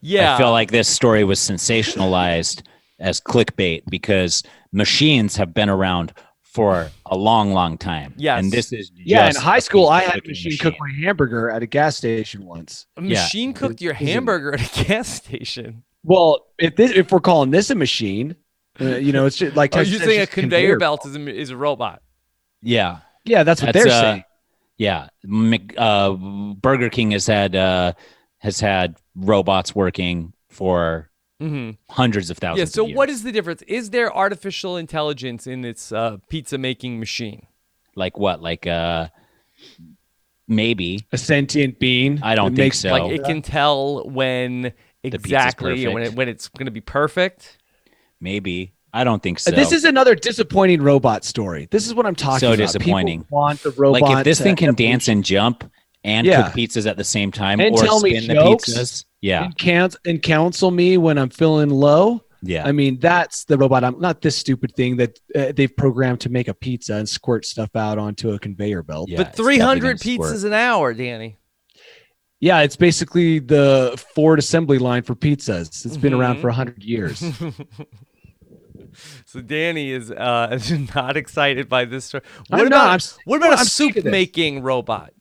Yeah. I feel like this story was sensationalized as clickbait because machines have been around for a long, long time. Yes. And this is in high school, I had a machine cook my hamburger at a gas station once. A machine cooked your hamburger at a gas station? Well, if we're calling this a machine, it's just like... You're saying a conveyor belt is a robot? Yeah. Yeah, that's what they're saying. Yeah. Burger King has had robots working for hundreds of thousands of years. What is the difference? Is there artificial intelligence in its pizza making machine? Like what? Like maybe a sentient being? I don't think so. Like it can tell when exactly when it's going to be perfect? Maybe. I don't think so. This is another disappointing robot story. This is what I'm talking about. So disappointing. People want the robot. Like if this thing can dance and jump and cook pizzas at the same time and or tell spin me the jokes, pizzas. And counsel me when I'm feeling low. Yeah. I mean, that's the robot. I'm not this stupid thing that they've programmed to make a pizza and squirt stuff out onto a conveyor belt. Yeah, but 300 pizzas an hour, Danny. Yeah, it's basically the Ford assembly line for pizzas. It's been around for 100 years. So Danny is not excited by this story. What about a soup making robot?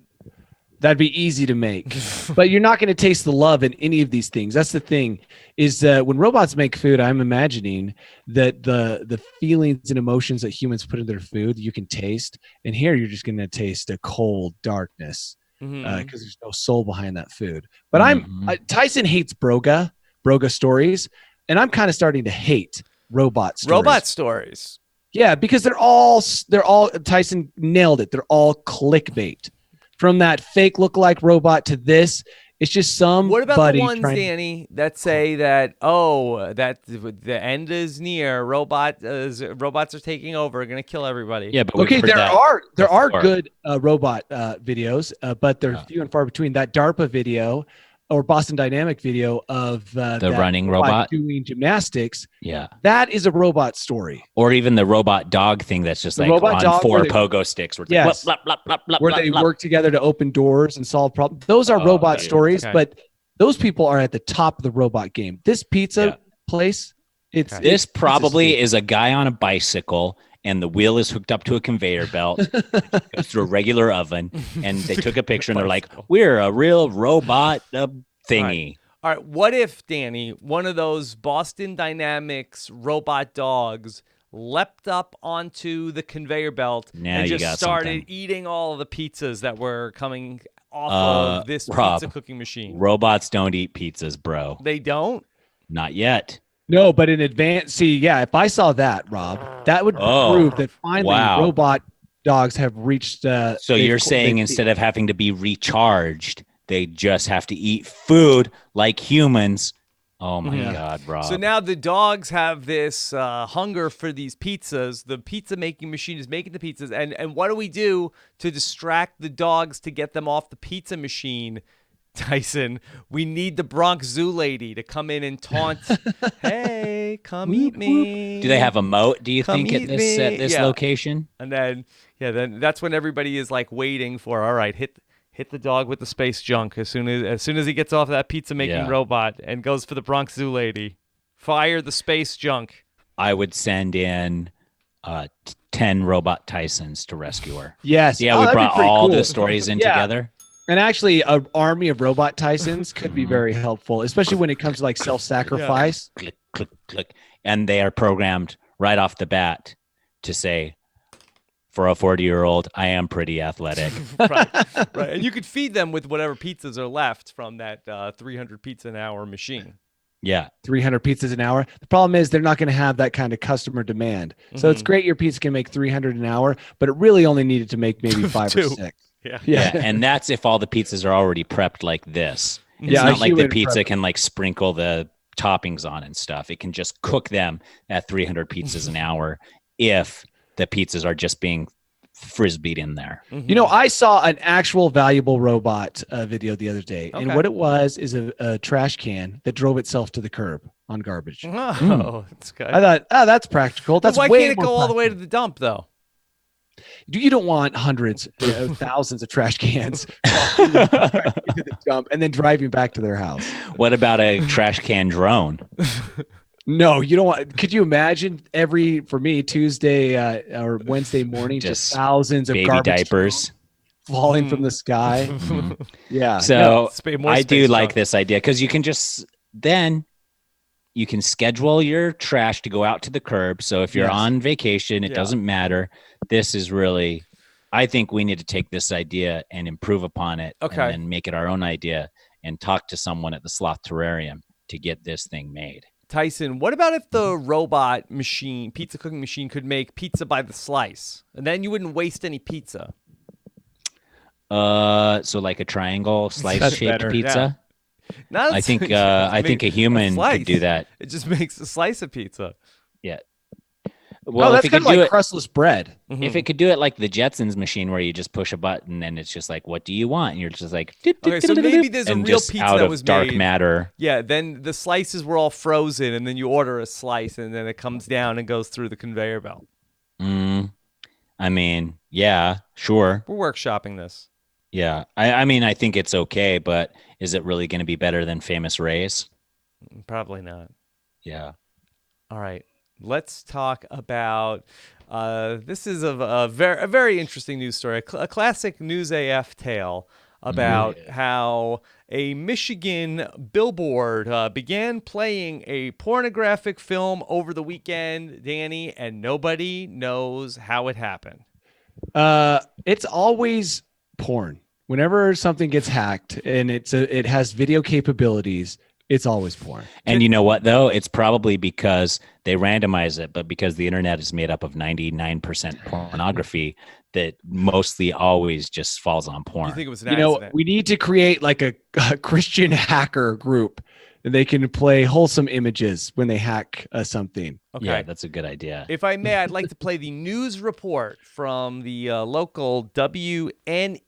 That'd be easy to make, but you're not going to taste the love in any of these things. That's the thing is that when robots make food, I'm imagining that the feelings and emotions that humans put in their food, you can taste. And here you're just going to taste a cold darkness because there's no soul behind that food. But Tyson hates Broga stories. And I'm kind of starting to hate robot stories. Yeah, because they're all Tyson nailed it. They're all clickbait. From that fake lookalike robot to this, it's just some. What about the ones, Danny, that say that that the end is near? Robots are taking over, going to kill everybody. Yeah, but there are good robot videos, but they're few and far between. That DARPA video or Boston Dynamic video of the running robot doing gymnastics. Yeah, that is a robot story. Or even the robot dog thing that's just like on four pogo sticks where they work together to open doors and solve problems. Those are robot stories, but those people are at the top of the robot game. This pizza place, this probably is a guy on a bicycle and the wheel is hooked up to a conveyor belt, goes through a regular oven, and they took a picture and they're like, we're a real robot thingy. All right. What if, Danny, one of those Boston Dynamics robot dogs leapt up onto the conveyor belt Now and you just got started something. eating all of the pizzas that were coming off of this Rob, pizza cooking machine. Robots don't eat pizzas, bro. They don't? Not yet. No, but in advance, see, yeah, if I saw that, Rob, that would prove that finally robot dogs have reached. So you're saying instead of having to be recharged, they just have to eat food like humans. Oh my God, Rob. So now the dogs have this hunger for these pizzas. The pizza making machine is making the pizzas. And what do we do to distract the dogs to get them off the pizza machine, Tyson? We need the Bronx Zoo lady to come in and taunt. Hey, come eat me. Do they have a moat, do you Come think, at eat this me. location? And then, then that's when everybody is like waiting for, all right, hit the dog with the space junk as soon as he gets off that pizza making robot and goes for the Bronx Zoo lady. Fire the space junk. I would send in 10 robot Tysons to rescue her. Yes. Yeah, we brought all the stories in together. And actually, an army of robot Tysons could be very helpful, especially when it comes to like self-sacrifice. Click, click, click. And they are programmed right off the bat to say, for a 40-year-old, I am pretty athletic. Right. And you could feed them with whatever pizzas are left from that 300 pizza an hour machine. Yeah. 300 pizzas an hour. The problem is they're not going to have that kind of customer demand. So it's great your pizza can make 300 an hour, but it really only needed to make maybe 5 or 6. Yeah. And that's if all the pizzas are already prepped like this. It's not like the pizza can like sprinkle the toppings on and stuff. It can just cook them at 300 pizzas an hour if the pizzas are just being frisbeed in there. You know, I saw an actual valuable robot video the other day, and what it was is a trash can that drove itself to the curb on garbage. Oh, that's good. I thought, that's practical. That's why way can't it go all the way to the dump, though? You don't want hundreds, thousands of trash cans into the dump and then driving back to their house. What about a trash can drone? No, you don't want. Could you imagine for me, Tuesday or Wednesday morning, just thousands of baby diapers falling from the sky? Yeah. So I do like this idea because you can you can schedule your trash to go out to the curb. So if you're on vacation, it doesn't matter. This is really, I think we need to take this idea and improve upon it and make it our own idea and talk to someone at the Sloth Terrarium to get this thing made. Tyson, what about if the robot machine, pizza cooking machine, could make pizza by the slice, and then you wouldn't waste any pizza? So like a triangle slice-shaped pizza. Yeah. I think a human could do that. It just makes a slice of pizza. Yeah. Well, that's kind of like crustless bread. If it could do it like the Jetsons machine, where you just push a button and it's just like, "What do you want?" and you're just like, okay, so maybe there's a real pizza out that of was dark made. matter. Yeah, then the slices were all frozen, and then you order a slice, and then it comes down and goes through the conveyor belt. I mean, yeah, sure. We're workshopping this. Yeah, I mean, I think it's okay, but is it really going to be better than Famous Ray's? Probably not. Yeah. All right. Let's talk about this is a very interesting news story, a classic News AF tale about how a Michigan billboard began playing a pornographic film over the weekend, Danny, and nobody knows how it happened. It's always porn. Whenever something gets hacked and it has video capabilities, it's always porn. And you know what, though? It's probably because they randomize it, but because the internet is made up of 99% pornography, that mostly always just falls on porn. You think it was an accident? We need to create like a Christian hacker group, and they can play wholesome images when they hack something. Okay. Yeah, that's a good idea. If I may, I'd like to play the news report from the local WNEM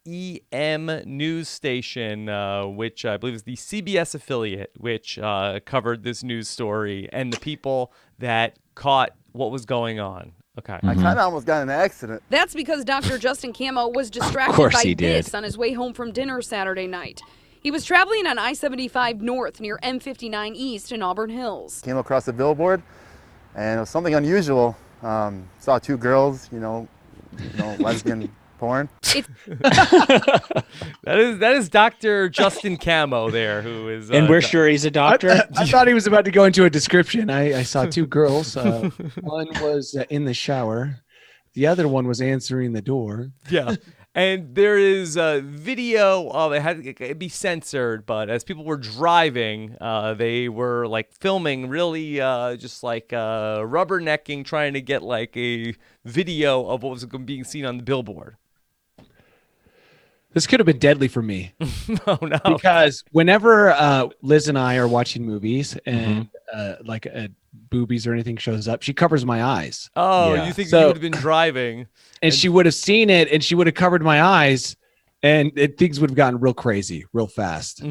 news station, which I believe is the CBS affiliate, which covered this news story and the people that caught what was going on. Okay. I kind of almost got in an accident. That's because Dr. Justin Camo was distracted by this on his way home from dinner Saturday night. He was traveling on I-75 North near M59 East in Auburn Hills. Came across a billboard, and it was something unusual. Saw two girls, lesbian porn. That is Dr. Justin Camo there, who is. And we're sure he's a doctor. I thought he was about to go into a description. I saw two girls. One was in the shower. The other one was answering the door. Yeah. And there is a video of it'd be censored, but as people were driving, they were like filming really just like rubbernecking, trying to get like a video of what was being seen on the billboard. This could have been deadly for me. Oh, no. Because whenever Liz and I are watching movies and like boobies or anything shows up, she covers my eyes. Oh, yeah. You think you would have been driving. And she would have seen it and she would have covered my eyes and things would have gotten real crazy real fast.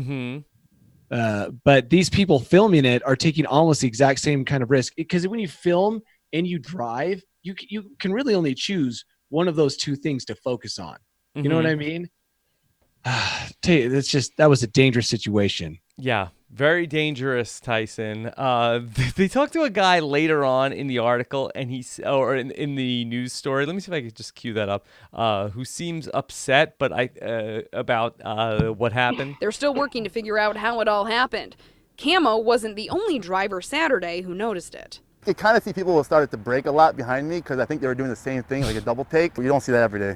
But these people filming it are taking almost the exact same kind of risk. Because when you film and you drive, you can really only choose one of those two things to focus on. You know what I mean? Tell you, that was a dangerous situation. Yeah, very dangerous, Tyson. They talked to a guy later on in the article, and in the news story. Let me see if I could just cue that up. Who seems upset, but about what happened. They're still working to figure out how it all happened. Camo wasn't the only driver Saturday who noticed it. You kind of see people who started to brake a lot behind me because I think they were doing the same thing, like a double take. But you don't see that every day.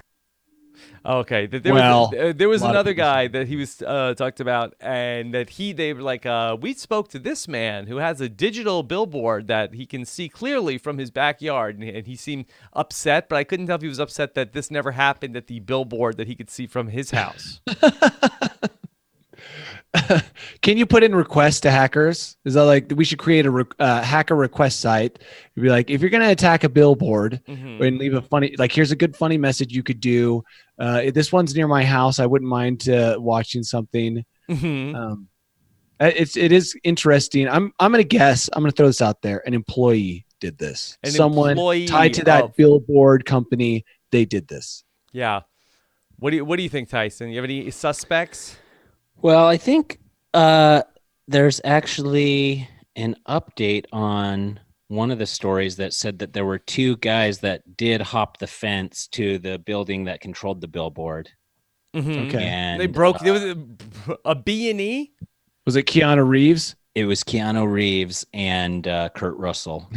Okay, there was another guy that he was talked about, and that they were like, we spoke to this man who has a digital billboard that he can see clearly from his backyard, and he seemed upset, but I couldn't tell if he was upset that this never happened at the billboard that he could see from his house. Can you put in requests to hackers? Is that like we should create a hacker request site? You'd be like, if you're going to attack a billboard and leave a funny, like, here's a good funny message you could do. This one's near my house. I wouldn't mind watching something. It is interesting. I'm going to guess. I'm going to throw this out there. An employee did this. Someone tied to that billboard company. They did this. Yeah. What do you think, Tyson? You have any suspects? Well, I think there's actually an update on one of the stories that said that there were two guys that did hop the fence to the building that controlled the billboard. Okay. And they broke. There was a B&E? Was it Keanu Reeves? It was Keanu Reeves and Kurt Russell.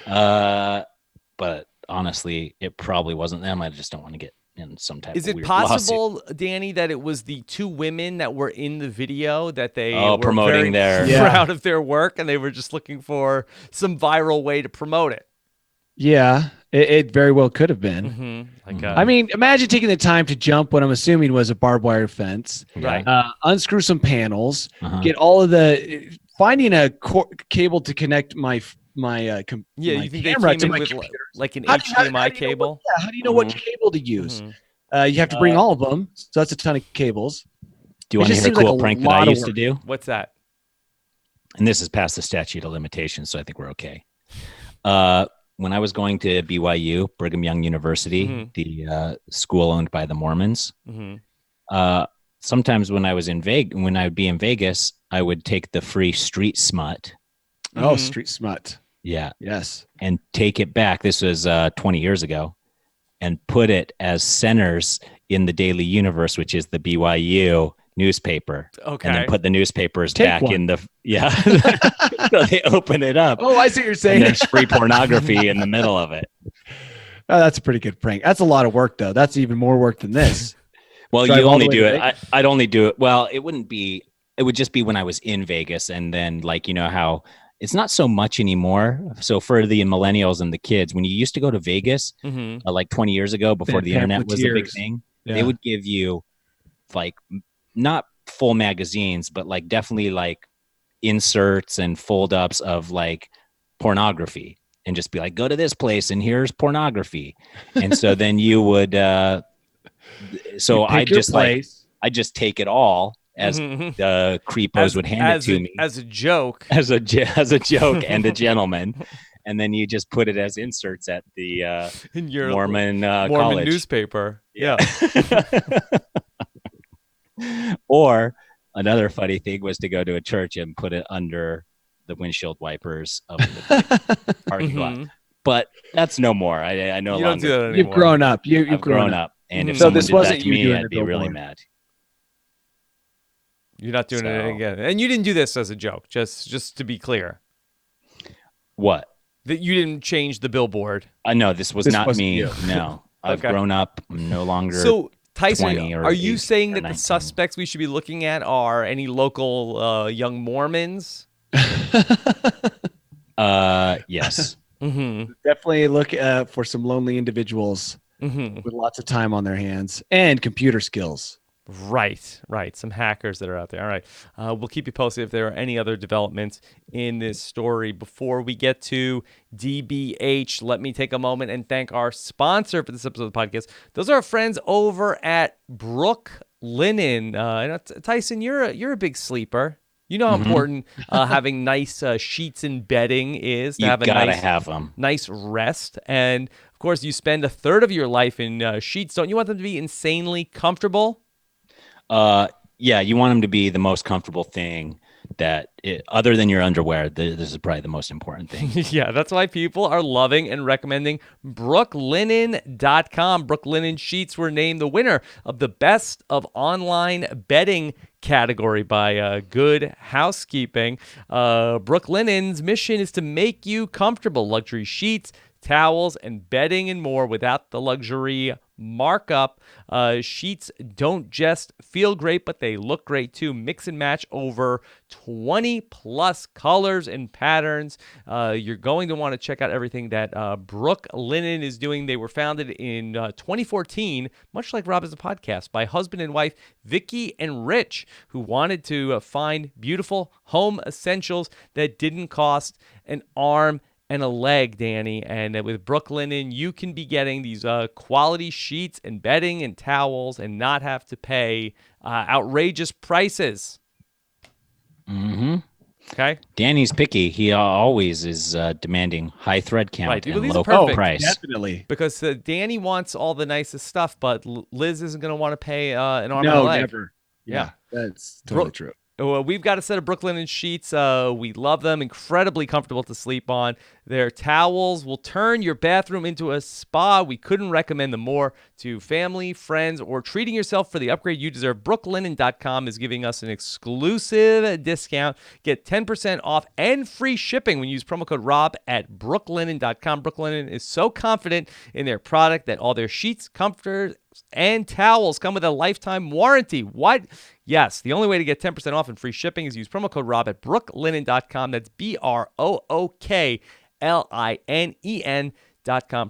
But honestly, it probably wasn't them. I just don't want to get in some type of weird possible, lawsuit. Danny, that it was the two women that were in the video that they were promoting very proud of their work, and they were just looking for some viral way to promote it? Yeah, it very well could have been. I mean, imagine taking the time to jump what I'm assuming was a barbed wire fence, right? Unscrew some panels, get all of finding a cable to connect my you think they camera came to in my with like an HDMI cable? How do you know what cable to use? You have to bring all of them, so that's a ton of cables. Do you want to hear a cool prank that I used to do? What's that? And this is past the statute of limitations, so I think we're okay. When I was going to BYU, Brigham Young University, the school owned by the Mormons, sometimes when I would be in Vegas, I would take the free street smut. Oh, street smut. Yeah. Yes. And take it back. This was 20 years ago, and put it as centers in the Daily Universe, which is the BYU newspaper. Okay. And then put the newspapers back in the so they open it up. Oh, I see what you're saying. And there's free pornography in the middle of it. Oh, that's a pretty good prank. That's a lot of work, though. That's even more work than this. Well, you only do it. I'd only do it. Well, it wouldn't be. It would just be when I was in Vegas, and then how. It's not so much anymore. So for the millennials and the kids, when you used to go to Vegas, like 20 years ago, before the internet was a big thing, they would give you like not full magazines, but like definitely like inserts and fold ups of like pornography, and just be like, go to this place and here's pornography. And so then you would, I just take it all. As the creepos would hand it to me as a joke, as a joke, and a gentleman, and then you just put it as inserts at the in your Mormon college newspaper. Yeah. Or another funny thing was to go to a church and put it under the windshield wipers of the parking lot. but that's no more. I no you longer. Don't do that anymore. You've grown up. You've grown up. And if So someone this did wasn't that to you me, doing I'd the be really Billboard. mad. You're not doing it again. And you didn't do this as a joke, just to be clear. What? That you didn't change the billboard. No, this not me. You. No. I've Okay. grown up. I'm no longer So, Tyson, 20 or are you 18 saying or that 19. the suspects we should be looking at are any local young Mormons? Yes. Mm-hmm. Definitely look for some lonely individuals with lots of time on their hands and computer skills. Right. Some hackers that are out there. All right. We'll keep you posted if there are any other developments in this story. Before we get to DBH, let me take a moment and thank our sponsor for this episode of the podcast. Those are our friends over at Brook Linen. Tyson, you're a big sleeper. You know how important having nice sheets and bedding is to have a have them. Nice rest. And of course, you spend a third of your life in sheets. Don't you want them to be insanely comfortable? Yeah, you want them to be the most comfortable thing other than your underwear. This is probably the most important thing. Yeah, that's why people are loving and recommending brooklinen.com. Brooklinen sheets were named the winner of the best of online bedding category by Good Housekeeping. Brooklinen's mission is to make you comfortable. Luxury sheets, towels, and bedding and more without the luxury markup. Sheets don't just feel great, but they look great too. Mix and match over 20 plus colors and patterns. You're going to want to check out everything that Brook Linen is doing. They were founded in 2014, much like Rob is a podcast, by husband and wife Vicky and Rich, who wanted to find beautiful home essentials that didn't cost an arm and a leg, Danny. And with Brook Linen, you can be getting these quality sheets and bedding and towels and not have to pay outrageous prices. Mm-hmm. Okay. Danny's picky. He always is demanding high thread count and These low are perfect. price. Definitely. Because Danny wants all the nicest stuff, but Liz isn't going to want to pay an arm and a leg. Never. Yeah. That's totally true. We've got a set of Brook Linen sheets. We love them. Incredibly comfortable to sleep on. Their towels will turn your bathroom into a spa. We couldn't recommend them more to family, friends, or treating yourself for the upgrade you deserve. Brooklinen.com is giving us an exclusive discount. Get 10% off and free shipping when you use promo code ROB at brooklinen.com. Brooklinen is so confident in their product that all their sheets, comforters, and towels come with a lifetime warranty. What? Yes, the only way to get 10% off and free shipping is use promo code ROB at brooklinen.com. That's BROOKLINEN.com.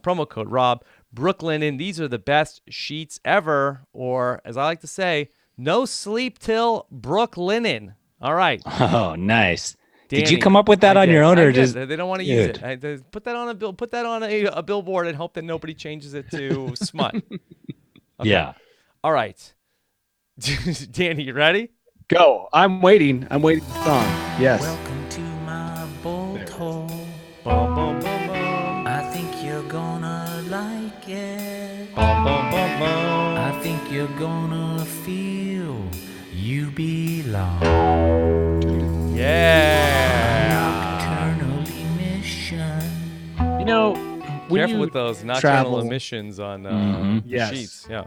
Promo code ROB. Brooklinen. These are the best sheets ever, or as I like to say, no sleep till Brooklinen. All right. Oh, nice. Danny, did you come up with that on your own, or just they don't want to use it? Put that on a bill. Put that on a billboard and hope that nobody changes it to smut. Okay. Yeah. All right. Danny, you ready? Go. I'm waiting. I'm waiting for the song. Yes. Welcome to my bolt hole. Bum, bum, bum, bum. I think you're gonna like it. Bum, bum, bum, bum. I think you're gonna feel you belong. Yeah. Nocturnal emission. You know, when Careful you with those nocturnal travel, emissions on Yes. sheets. Yeah.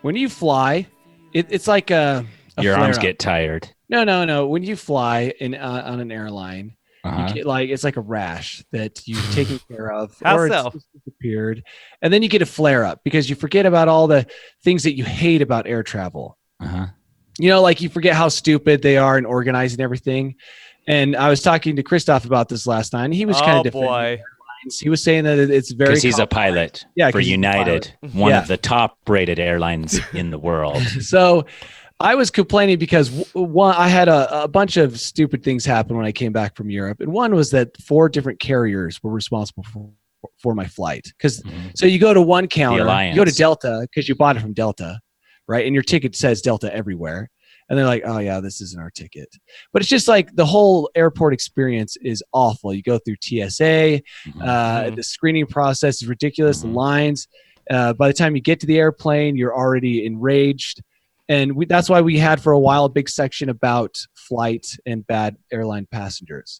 when you fly, it's like a your arms flare-up. get tired. No. When you fly on an airline, Uh-huh. you get, it's like a rash that you've taken care of, How or so? it's just disappeared, and then you get a flare up because you forget about all the things that you hate about air travel. Uh-huh. You know, like you forget how stupid they are in organizing everything. And I was talking to Christoph about this last night, and he was kind of defending boy. airlines. He was saying that it's very Because he's a pilot Yeah, for 'cause he's a United, pilot. one Yeah. of the top-rated airlines in the world. So I was complaining because one, I had a bunch of stupid things happen when I came back from Europe. And one was that 4 different carriers were responsible for my flight. So you go to one counter, you go to Delta because you bought it from Delta, right? And your ticket says Delta everywhere. And they're like, oh yeah, this isn't our ticket. But it's just like the whole airport experience is awful. You go through TSA, the screening process is ridiculous. The lines, by the time you get to the airplane, you're already enraged. And that's why we had for a while a big section about flight and bad airline passengers.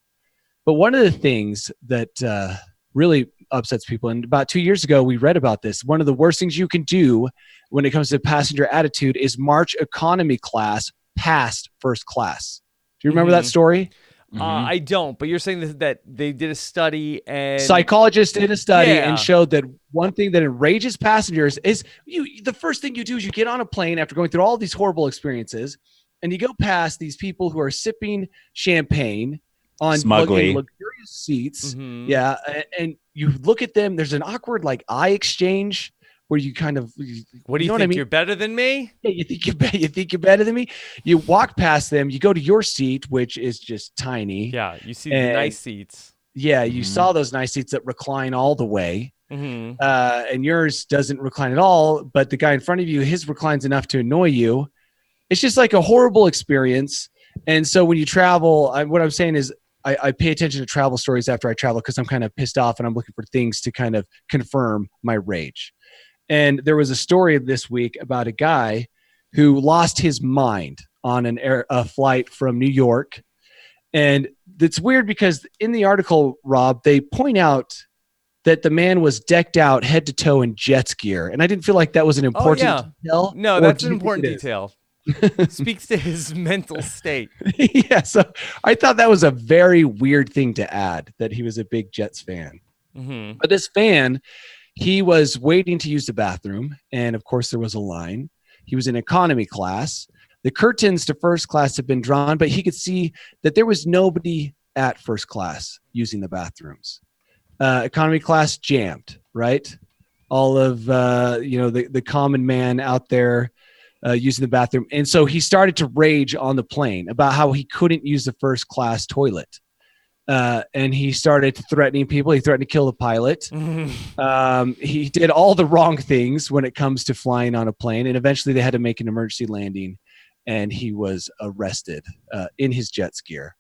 But one of the things that really upsets people. And about 2 years ago, we read about this. One of the worst things you can do when it comes to passenger attitude is march economy class past first class. Do you remember that story? I don't, but you're saying that they did a study and psychologists did a study and showed that one thing that enrages passengers is the first thing you do is you get on a plane after going through all these horrible experiences and you go past these people who are sipping champagne on luxurious seats. Yeah. And you look at them, there's an awkward like eye exchange where you kind of, what do you think? I mean? You're better than me? Yeah, you think you're better than me? You walk past them, you go to your seat, which is just tiny. Yeah, you see the nice seats. Yeah, you saw those nice seats that recline all the way. And yours doesn't recline at all, but the guy in front of you, his reclines enough to annoy you. It's just like a horrible experience. And so when you travel, what I'm saying is I pay attention to travel stories after I travel because I'm kind of pissed off and I'm looking for things to kind of confirm my rage. And there was a story this week about a guy who lost his mind on a flight from New York. And it's weird because in the article, Rob, they point out that the man was decked out head to toe in Jets gear. And I didn't feel like that was an important detail. No, that's an important detail. Speaks to his mental state. Yeah, so I thought that was a very weird thing to add, that he was a big Jets fan. But this fan, he was waiting to use the bathroom, and of course there was a line. He was in economy class. The curtains to first class had been drawn, but he could see that there was nobody at first class using the bathrooms. Economy class jammed, right? All of the common man out there using the bathroom. And so he started to rage on the plane about how he couldn't use the first class toilet. And he started threatening people. He threatened to kill the pilot. He did all the wrong things when it comes to flying on a plane. And eventually they had to make an emergency landing. And he was arrested in his Jets gear,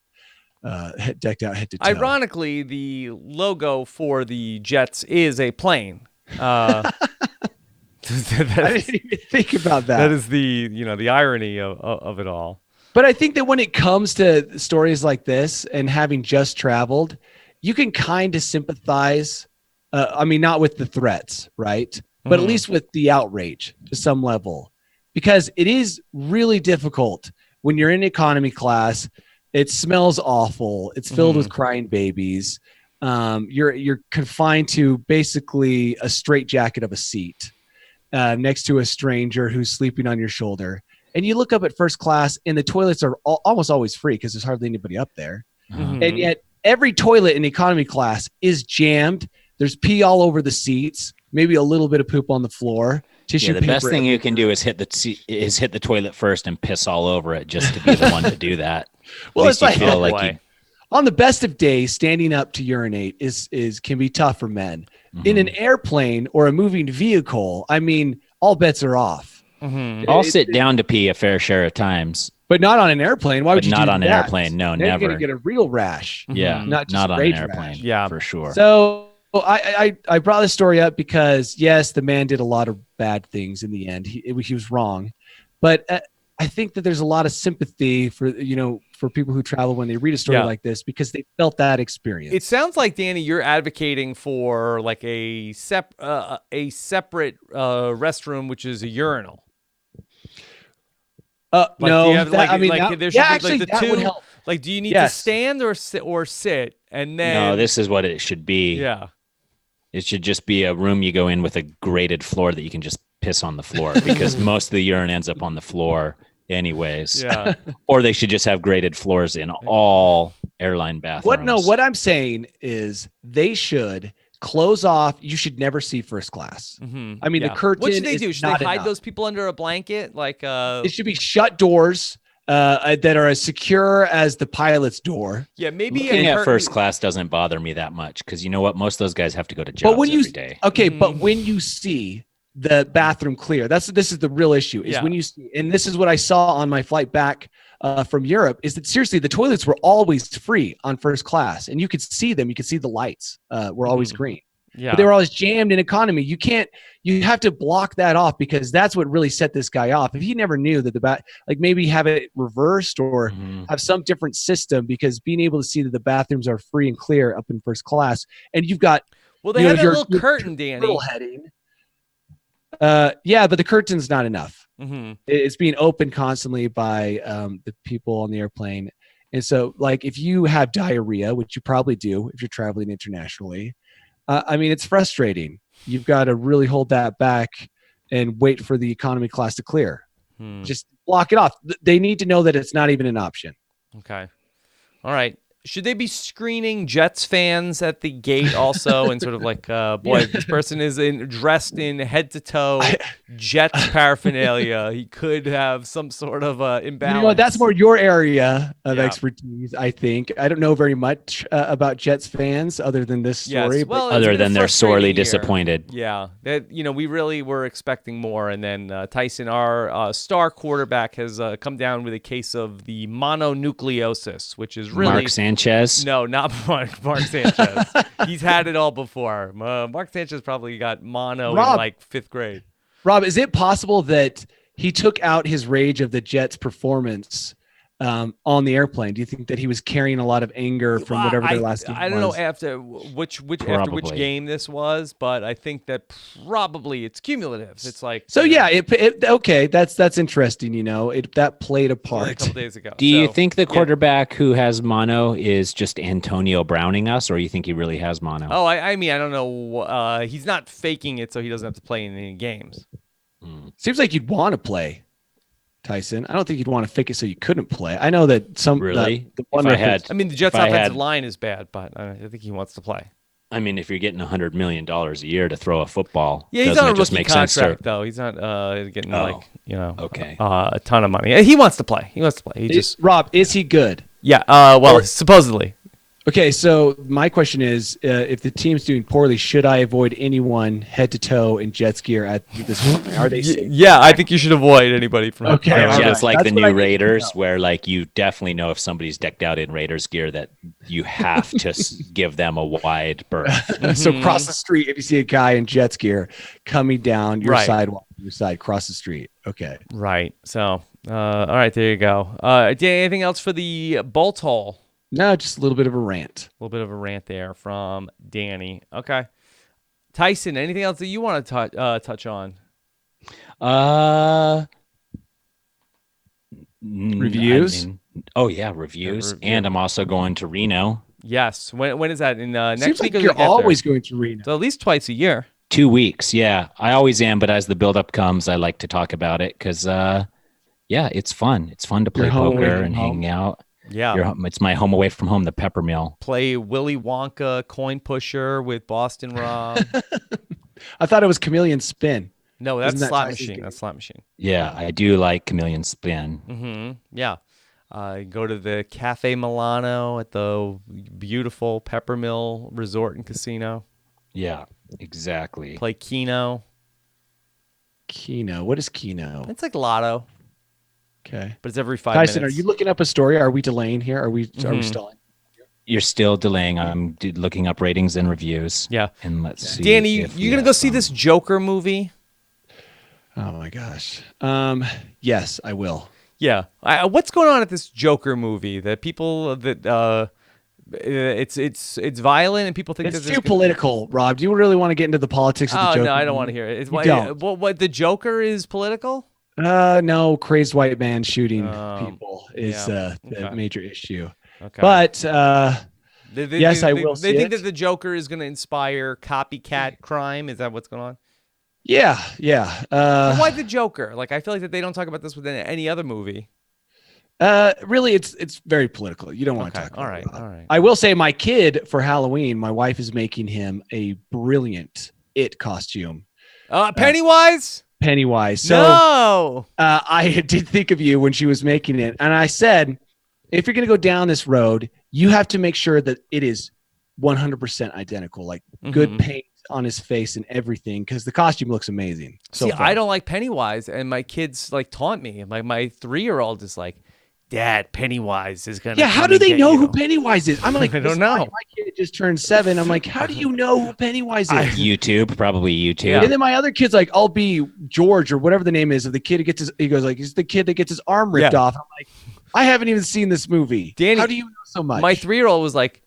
decked out head to toe. Ironically, the logo for the Jets is a plane. I didn't even think about that. That is the irony of it all. But I think that when it comes to stories like this and having just traveled, you can kind of sympathize. Not with the threats, right? But at least with the outrage to some level, because it is really difficult when you're in economy class. It smells awful. It's filled with crying babies. You're confined to basically a straitjacket of a seat next to a stranger who's sleeping on your shoulder. And you look up at first class and the toilets are almost always free because there's hardly anybody up there. And yet every toilet in economy class is jammed. There's pee all over the seats, maybe a little bit of poop on the floor. The best thing you can do is hit the toilet first and piss all over it just to be the one to do that. Well, it's like, on the best of days, standing up to urinate can be tough for men. In an airplane or a moving vehicle, all bets are off. I'll sit down to pee a fair share of times, but not on an airplane. Why would you do that? Not on an airplane. No, then never. You're gonna get a real rash. Yeah, not on an airplane. Rash. Yeah, for sure. So I brought this story up because yes, the man did a lot of bad things in the end. He was wrong, but I think that there's a lot of sympathy for people who travel when they read a story like this because they felt that experience. It sounds like, Danny, you're advocating for like a separate restroom, which is a urinal. No, that would help. Like, do you need to stand or sit? And then no, this is what it should be. Yeah, it should just be a room you go in with a graded floor that you can just piss on the floor because most of the urine ends up on the floor anyways. Yeah, or they should just have graded floors in all airline bathrooms. What I'm saying is they should close off. You should never see first class. The curtain. What should they do? Should they hide those people under a blanket? It should be shut doors that are as secure as the pilot's door. Yeah, maybe looking at first class doesn't bother me that much because you know what? Most of those guys have to go to jobs every day. Okay, but when you see the bathroom clear, this is the real issue. Is when you see, and this is what I saw on my flight back from Europe, is that seriously the toilets were always free on first class, and you could see them. You could see the lights were always green. Yeah, but they were always jammed in economy. You have to block that off because that's what really set this guy off. If he never knew that maybe have it reversed or have some different system, because being able to see that the bathrooms are free and clear up in first class, and you've got Well, they have that little curtain, Danny. Little heading. Yeah, but the curtain's not enough. Mm-hmm. It's being opened constantly by the people on the airplane. And so, like, if you have diarrhea, which you probably do if you're traveling internationally, I mean, it's frustrating. You've got to really hold that back and wait for the economy class to clear. Just block it off. They need to know that it's not even an option. Okay. All right. Should they be screening Jets fans at the gate also, and sort of like, boy, this person is dressed in head to toe Jets paraphernalia. He could have some sort of imbalance. You know what? That's more your area of expertise, I think. I don't know very much about Jets fans other than this story. Yes. Well, other than they're sorely disappointed. Yeah. That, we really were expecting more. And then Tyson, our star quarterback, has come down with a case of the mononucleosis, which is really... Mark Sanchez? No, not Mark Sanchez. He's had it all before. Mark Sanchez probably got mono in like 5th grade. Rob, is it possible that he took out his rage of the Jets' performance on the airplane? Do you think that he was carrying a lot of anger from whatever their last game was? I don't know after which game this was, but I think that probably it's cumulative. It's like okay, that's interesting. That played a part a couple days ago. Do you think the quarterback who has mono is just Antonio Browning us, or you think he really has mono? Oh, I mean, I don't know. He's not faking it, so he doesn't have to play in any games. Seems like you'd want to play, Tyson. I don't think you'd want to fake it so you couldn't play. I know that some really. The Jets' offensive line is bad, but I think he wants to play. I mean, if you're getting $100 million a year to throw a football, yeah, he's on a rookie contract though. He's not getting a ton of money. He wants to play. Rob, is he good? Yeah. Supposedly. Okay, so my question is, if the team's doing poorly, should I avoid anyone head to toe in Jets gear at this point? Are they safe? Yeah, I think you should avoid anybody from. Okay, Jets like the new Raiders, where like you definitely know if somebody's decked out in Raiders gear that you have to give them a wide berth. So cross the street if you see a guy in Jets gear coming down your sidewalk, your side, cross the street. Okay, right. So, all right, there you go. Anything else for the bolt hole? No, just a little bit of a rant. A little bit of a rant there from Danny. Okay. Tyson, anything else that you want to touch on? Reviews? Reviews. And I'm also going to Reno. Yes. When is that? In next Seems week? Like you're always going to Reno. So at least twice a year. 2 weeks, yeah. I always am, but as the buildup comes, I like to talk about it because, it's fun. It's fun to play poker and hang out. Yeah, it's my home away from home, the Pepper Mill. Play Willy Wonka coin pusher with Boston Rob. I thought it was Chameleon Spin. No, that's slot machine. That's slot machine. Yeah, I do like Chameleon Spin. Mm-hmm. Yeah, go to the Cafe Milano at the beautiful Pepper Mill Resort and Casino. Yeah, exactly. Play Keno. Keno. What is Keno? It's like Lotto. Okay. But it's every 5 minutes. Tyson, are you looking up a story? Are we delaying here? Are we stalling? You're still delaying. I'm looking up ratings and reviews. Yeah. And let's see. Danny, you going to go see this Joker movie? Oh my gosh. Yes, I will. Yeah. What's going on at this Joker movie that people that it's violent and people think it's too political, Rob. Do you really want to get into the politics of the Joker? No, I don't want to hear it. What the Joker is political? No, crazed white man shooting people is the major issue. Okay. But yes, I will. They think that the Joker is going to inspire copycat crime. Is that what's going on? Yeah. Why the Joker? Like, I feel like that they don't talk about this within any other movie. Really, it's very political. You don't want to talk about it. All right. I will say, my kid for Halloween, my wife is making him a brilliant It costume. Pennywise. So no. I did think of you when she was making it, and I said, if you're going to go down this road, you have to make sure that it is 100% identical, like good paint on his face and everything, because the costume looks amazing. See, I don't like Pennywise, and my kids like taunt me. Like my 3-year-old is like, Dad, Pennywise is gonna. Yeah, how do they know who Pennywise is? I'm like, I don't know. My kid just turned 7. I'm like, how do you know who Pennywise is? YouTube, probably YouTube. Yeah. And then my other kid's like, I'll be George or whatever the name is of the kid who gets he goes like, he's the kid that gets his arm ripped off. I'm like, I haven't even seen this movie. Danny, how do you know so much? My 3-year-old was like,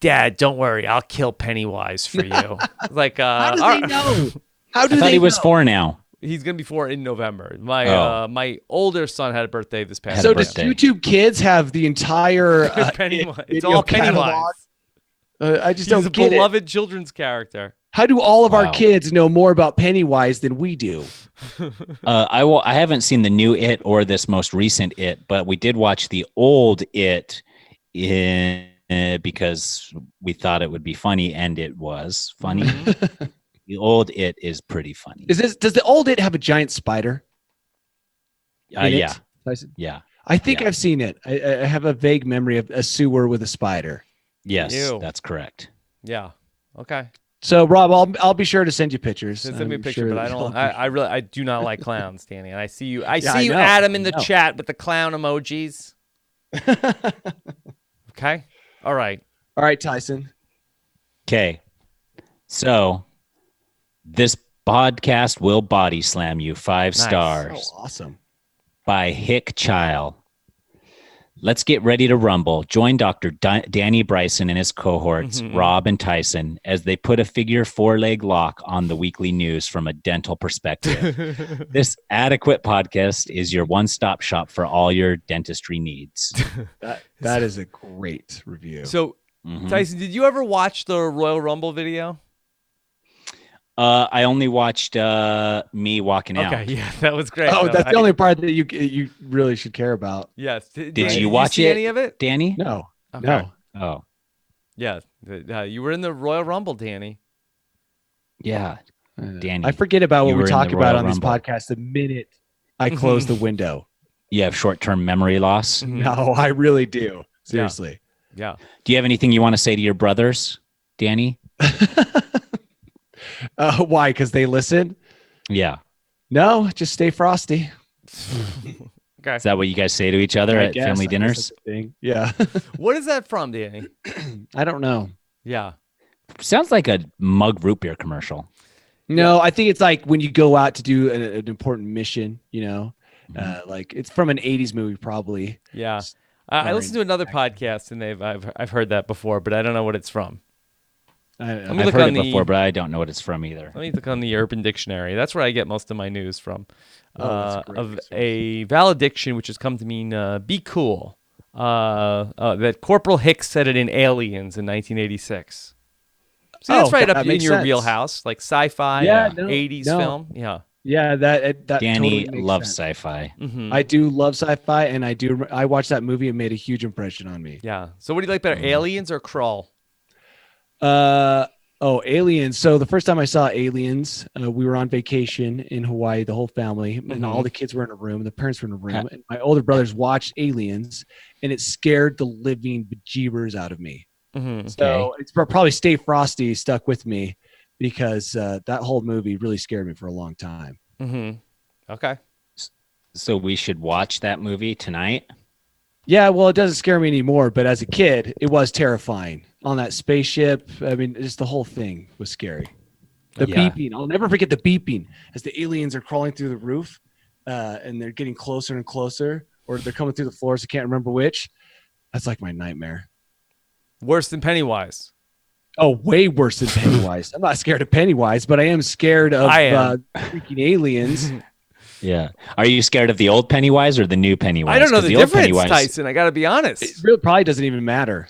Dad, don't worry, I'll kill Pennywise for you. Like, how do they know? How do I thought they he was know? 4 now. He's gonna be 4 in November. My older son had a birthday this past. So weekend. does YouTube Kids have the entire Pennywise? It's video all Pennywise. catalog? I just He's don't a get beloved children's character. How do all of our Wow. kids know more about Pennywise than we do? I haven't seen the new It or this most recent It, but we did watch the old It because we thought it would be funny, and it was funny. The old It is pretty funny. Does the old It have a giant spider? Yeah. Tyson? Yeah. I think Yeah. I've seen it. I have a vague memory of a sewer with a spider. Yes, Ew. that's correct. Yeah. Okay. So Rob, I'll be sure to send you pictures. Send me a I'm picture, sure but I that don't. you'll- I do not like clowns, Danny. And I see you. I see you, know, Adam, in the I know. chat with the clown emojis. Okay. All right. All right, Tyson. Okay. So this podcast will body slam you 5 Nice. stars Oh, awesome. by Hick Chile. Let's get ready to rumble. Join Dr. Danny Bryson and his cohorts, Rob and Tyson, as they put a figure 4-leg lock on the weekly news from a dental perspective. This adequate podcast is your one-stop shop for all your dentistry needs. That is a great review. So, Tyson, did you ever watch the Royal Rumble video? I only watched me walking out. Okay, yeah, that was great. Oh, No, that's the only part that you really should care about. Yes. Did you watch see it? any of it? Danny? No, Okay. no. Oh, Yeah. You were in the Royal Rumble, Danny. yeah. Danny. I forget about You what were we in talk the about Royal on these Rumble. podcasts the minute I close the window. You have short-term memory loss. No, I really do. Seriously. Yeah. Do you have anything you want to say to your brothers, Danny? Why? Because they listen? Yeah. No, just stay frosty. Okay. Is that what you guys say to each other I at guess. family I guess dinners? that's a thing. Yeah. What is that from, Danny? I don't know. Yeah. Sounds like a mug root beer commercial. No, I think it's like when you go out to do an important mission, you know, like it's from an 80s movie, probably. Yeah. I listened to another podcast and I've heard that before, but I don't know what it's from. I me I've look heard on it the- before, but I don't know what it's from either. Let me look on the Urban Dictionary. That's where I get most of my news from. that's a great Of resource. a valediction, which has come to mean be cool. That Corporal Hicks said it in Aliens in 1986. See, that's Oh, right that up in makes your sense. wheelhouse, like sci-fi, Yeah, no, 80s no. film. Yeah. Yeah, that Danny totally makes loves sense. sci-fi. I do love sci-fi, and I watched that movie and made a huge impression on me. Yeah. So what do you like better, Aliens or Crawl? Aliens. So the first time I saw Aliens, we were on vacation in Hawaii, the whole family, and all the kids were in a room, the parents were in a room, and my older brothers watched Aliens, and it scared the living bejeebers out of me. So it's probably Stay Frosty stuck with me because that whole movie really scared me for a long time. Okay. So we should watch that movie tonight. Yeah, well, it doesn't scare me anymore, but as a kid, it was terrifying. On that spaceship, I mean, just the whole thing was scary. The Yeah. beeping, I'll never forget the beeping as the aliens are crawling through the roof and they're getting closer and closer, or they're coming through the floors. I can't remember which. That's like my nightmare. Worse than Pennywise. Oh, way worse than Pennywise. I'm not scared of Pennywise, but I am scared of I am. freaking aliens. Yeah. Are you scared of the old Pennywise or the new Pennywise? I don't know 'Cause the old difference, Pennywise- Tyson. I got to be honest. It really probably doesn't even matter.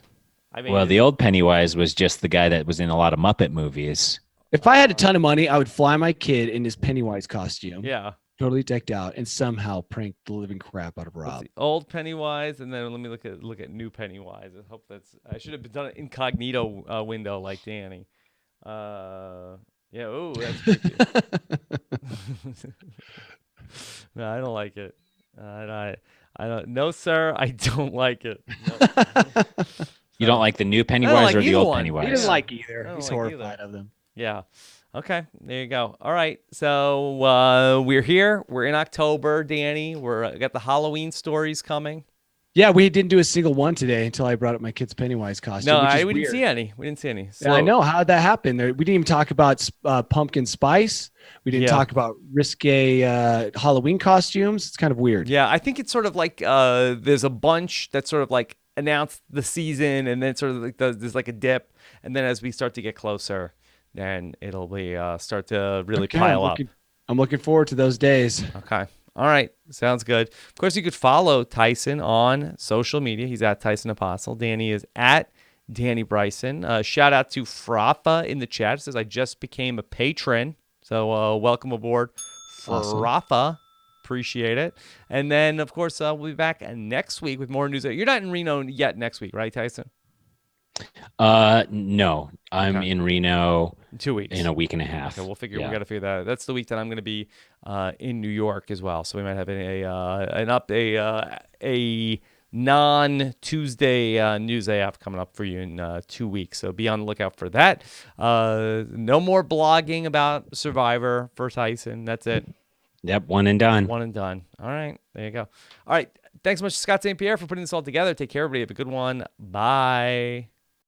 I mean, Well, the old Pennywise was just the guy that was in a lot of Muppet movies. If I had a ton of money, I would fly my kid in his Pennywise costume, yeah. totally decked out, and somehow prank the living crap out of Rob. The old Pennywise, and then let me look at new Pennywise. I hope I should have done an incognito window like Danny. Yeah. Oh, that's creepy. No, I don't like it. I don't. No, sir, I don't like it. No. You don't like the new Pennywise like or the either old one. He Pennywise? didn't like either. I don't He's like horrified either. of them. Yeah. Okay. There you go. All right. So we're here. We're in October, Danny. We're got the Halloween stories coming. Yeah, we didn't do a single one today until I brought up my kid's Pennywise costume. No, which is we didn't weird. see any. We didn't see any. Yeah, I know. How'd that happen? We didn't even talk about pumpkin spice. We didn't Yeah. talk about risque Halloween costumes. It's kind of weird. Yeah, I think it's sort of like there's a bunch that's sort of like announce the season, and then sort of like there's like a dip, and then as we start to get closer, then it'll be start to really pile up. I'm looking forward to those days. Okay. All right. Sounds good. Of course, you could follow Tyson on social media. He's at Tyson Apostle. Danny is at Danny Bryson. Shout out to Frafa in the chat. It says, I just became a patron. So welcome aboard, Frafa. Appreciate it. And then, of course, we'll be back next week with more news. You're not in Reno yet next week, right, Tyson? No, I'm in Reno in 2 weeks, in a week and a half. Okay, we got to figure that out. That's the week that I'm going to be in New York as well. So we might have a non-Tuesday news AF coming up for you in 2 weeks. So be on the lookout for that. No more blogging about Survivor for Tyson. That's it. Yep, one and done. One and done. All right, there you go. All right, thanks so much to Scott St. Pierre for putting this all together. Take care, everybody. Have a good one. Bye.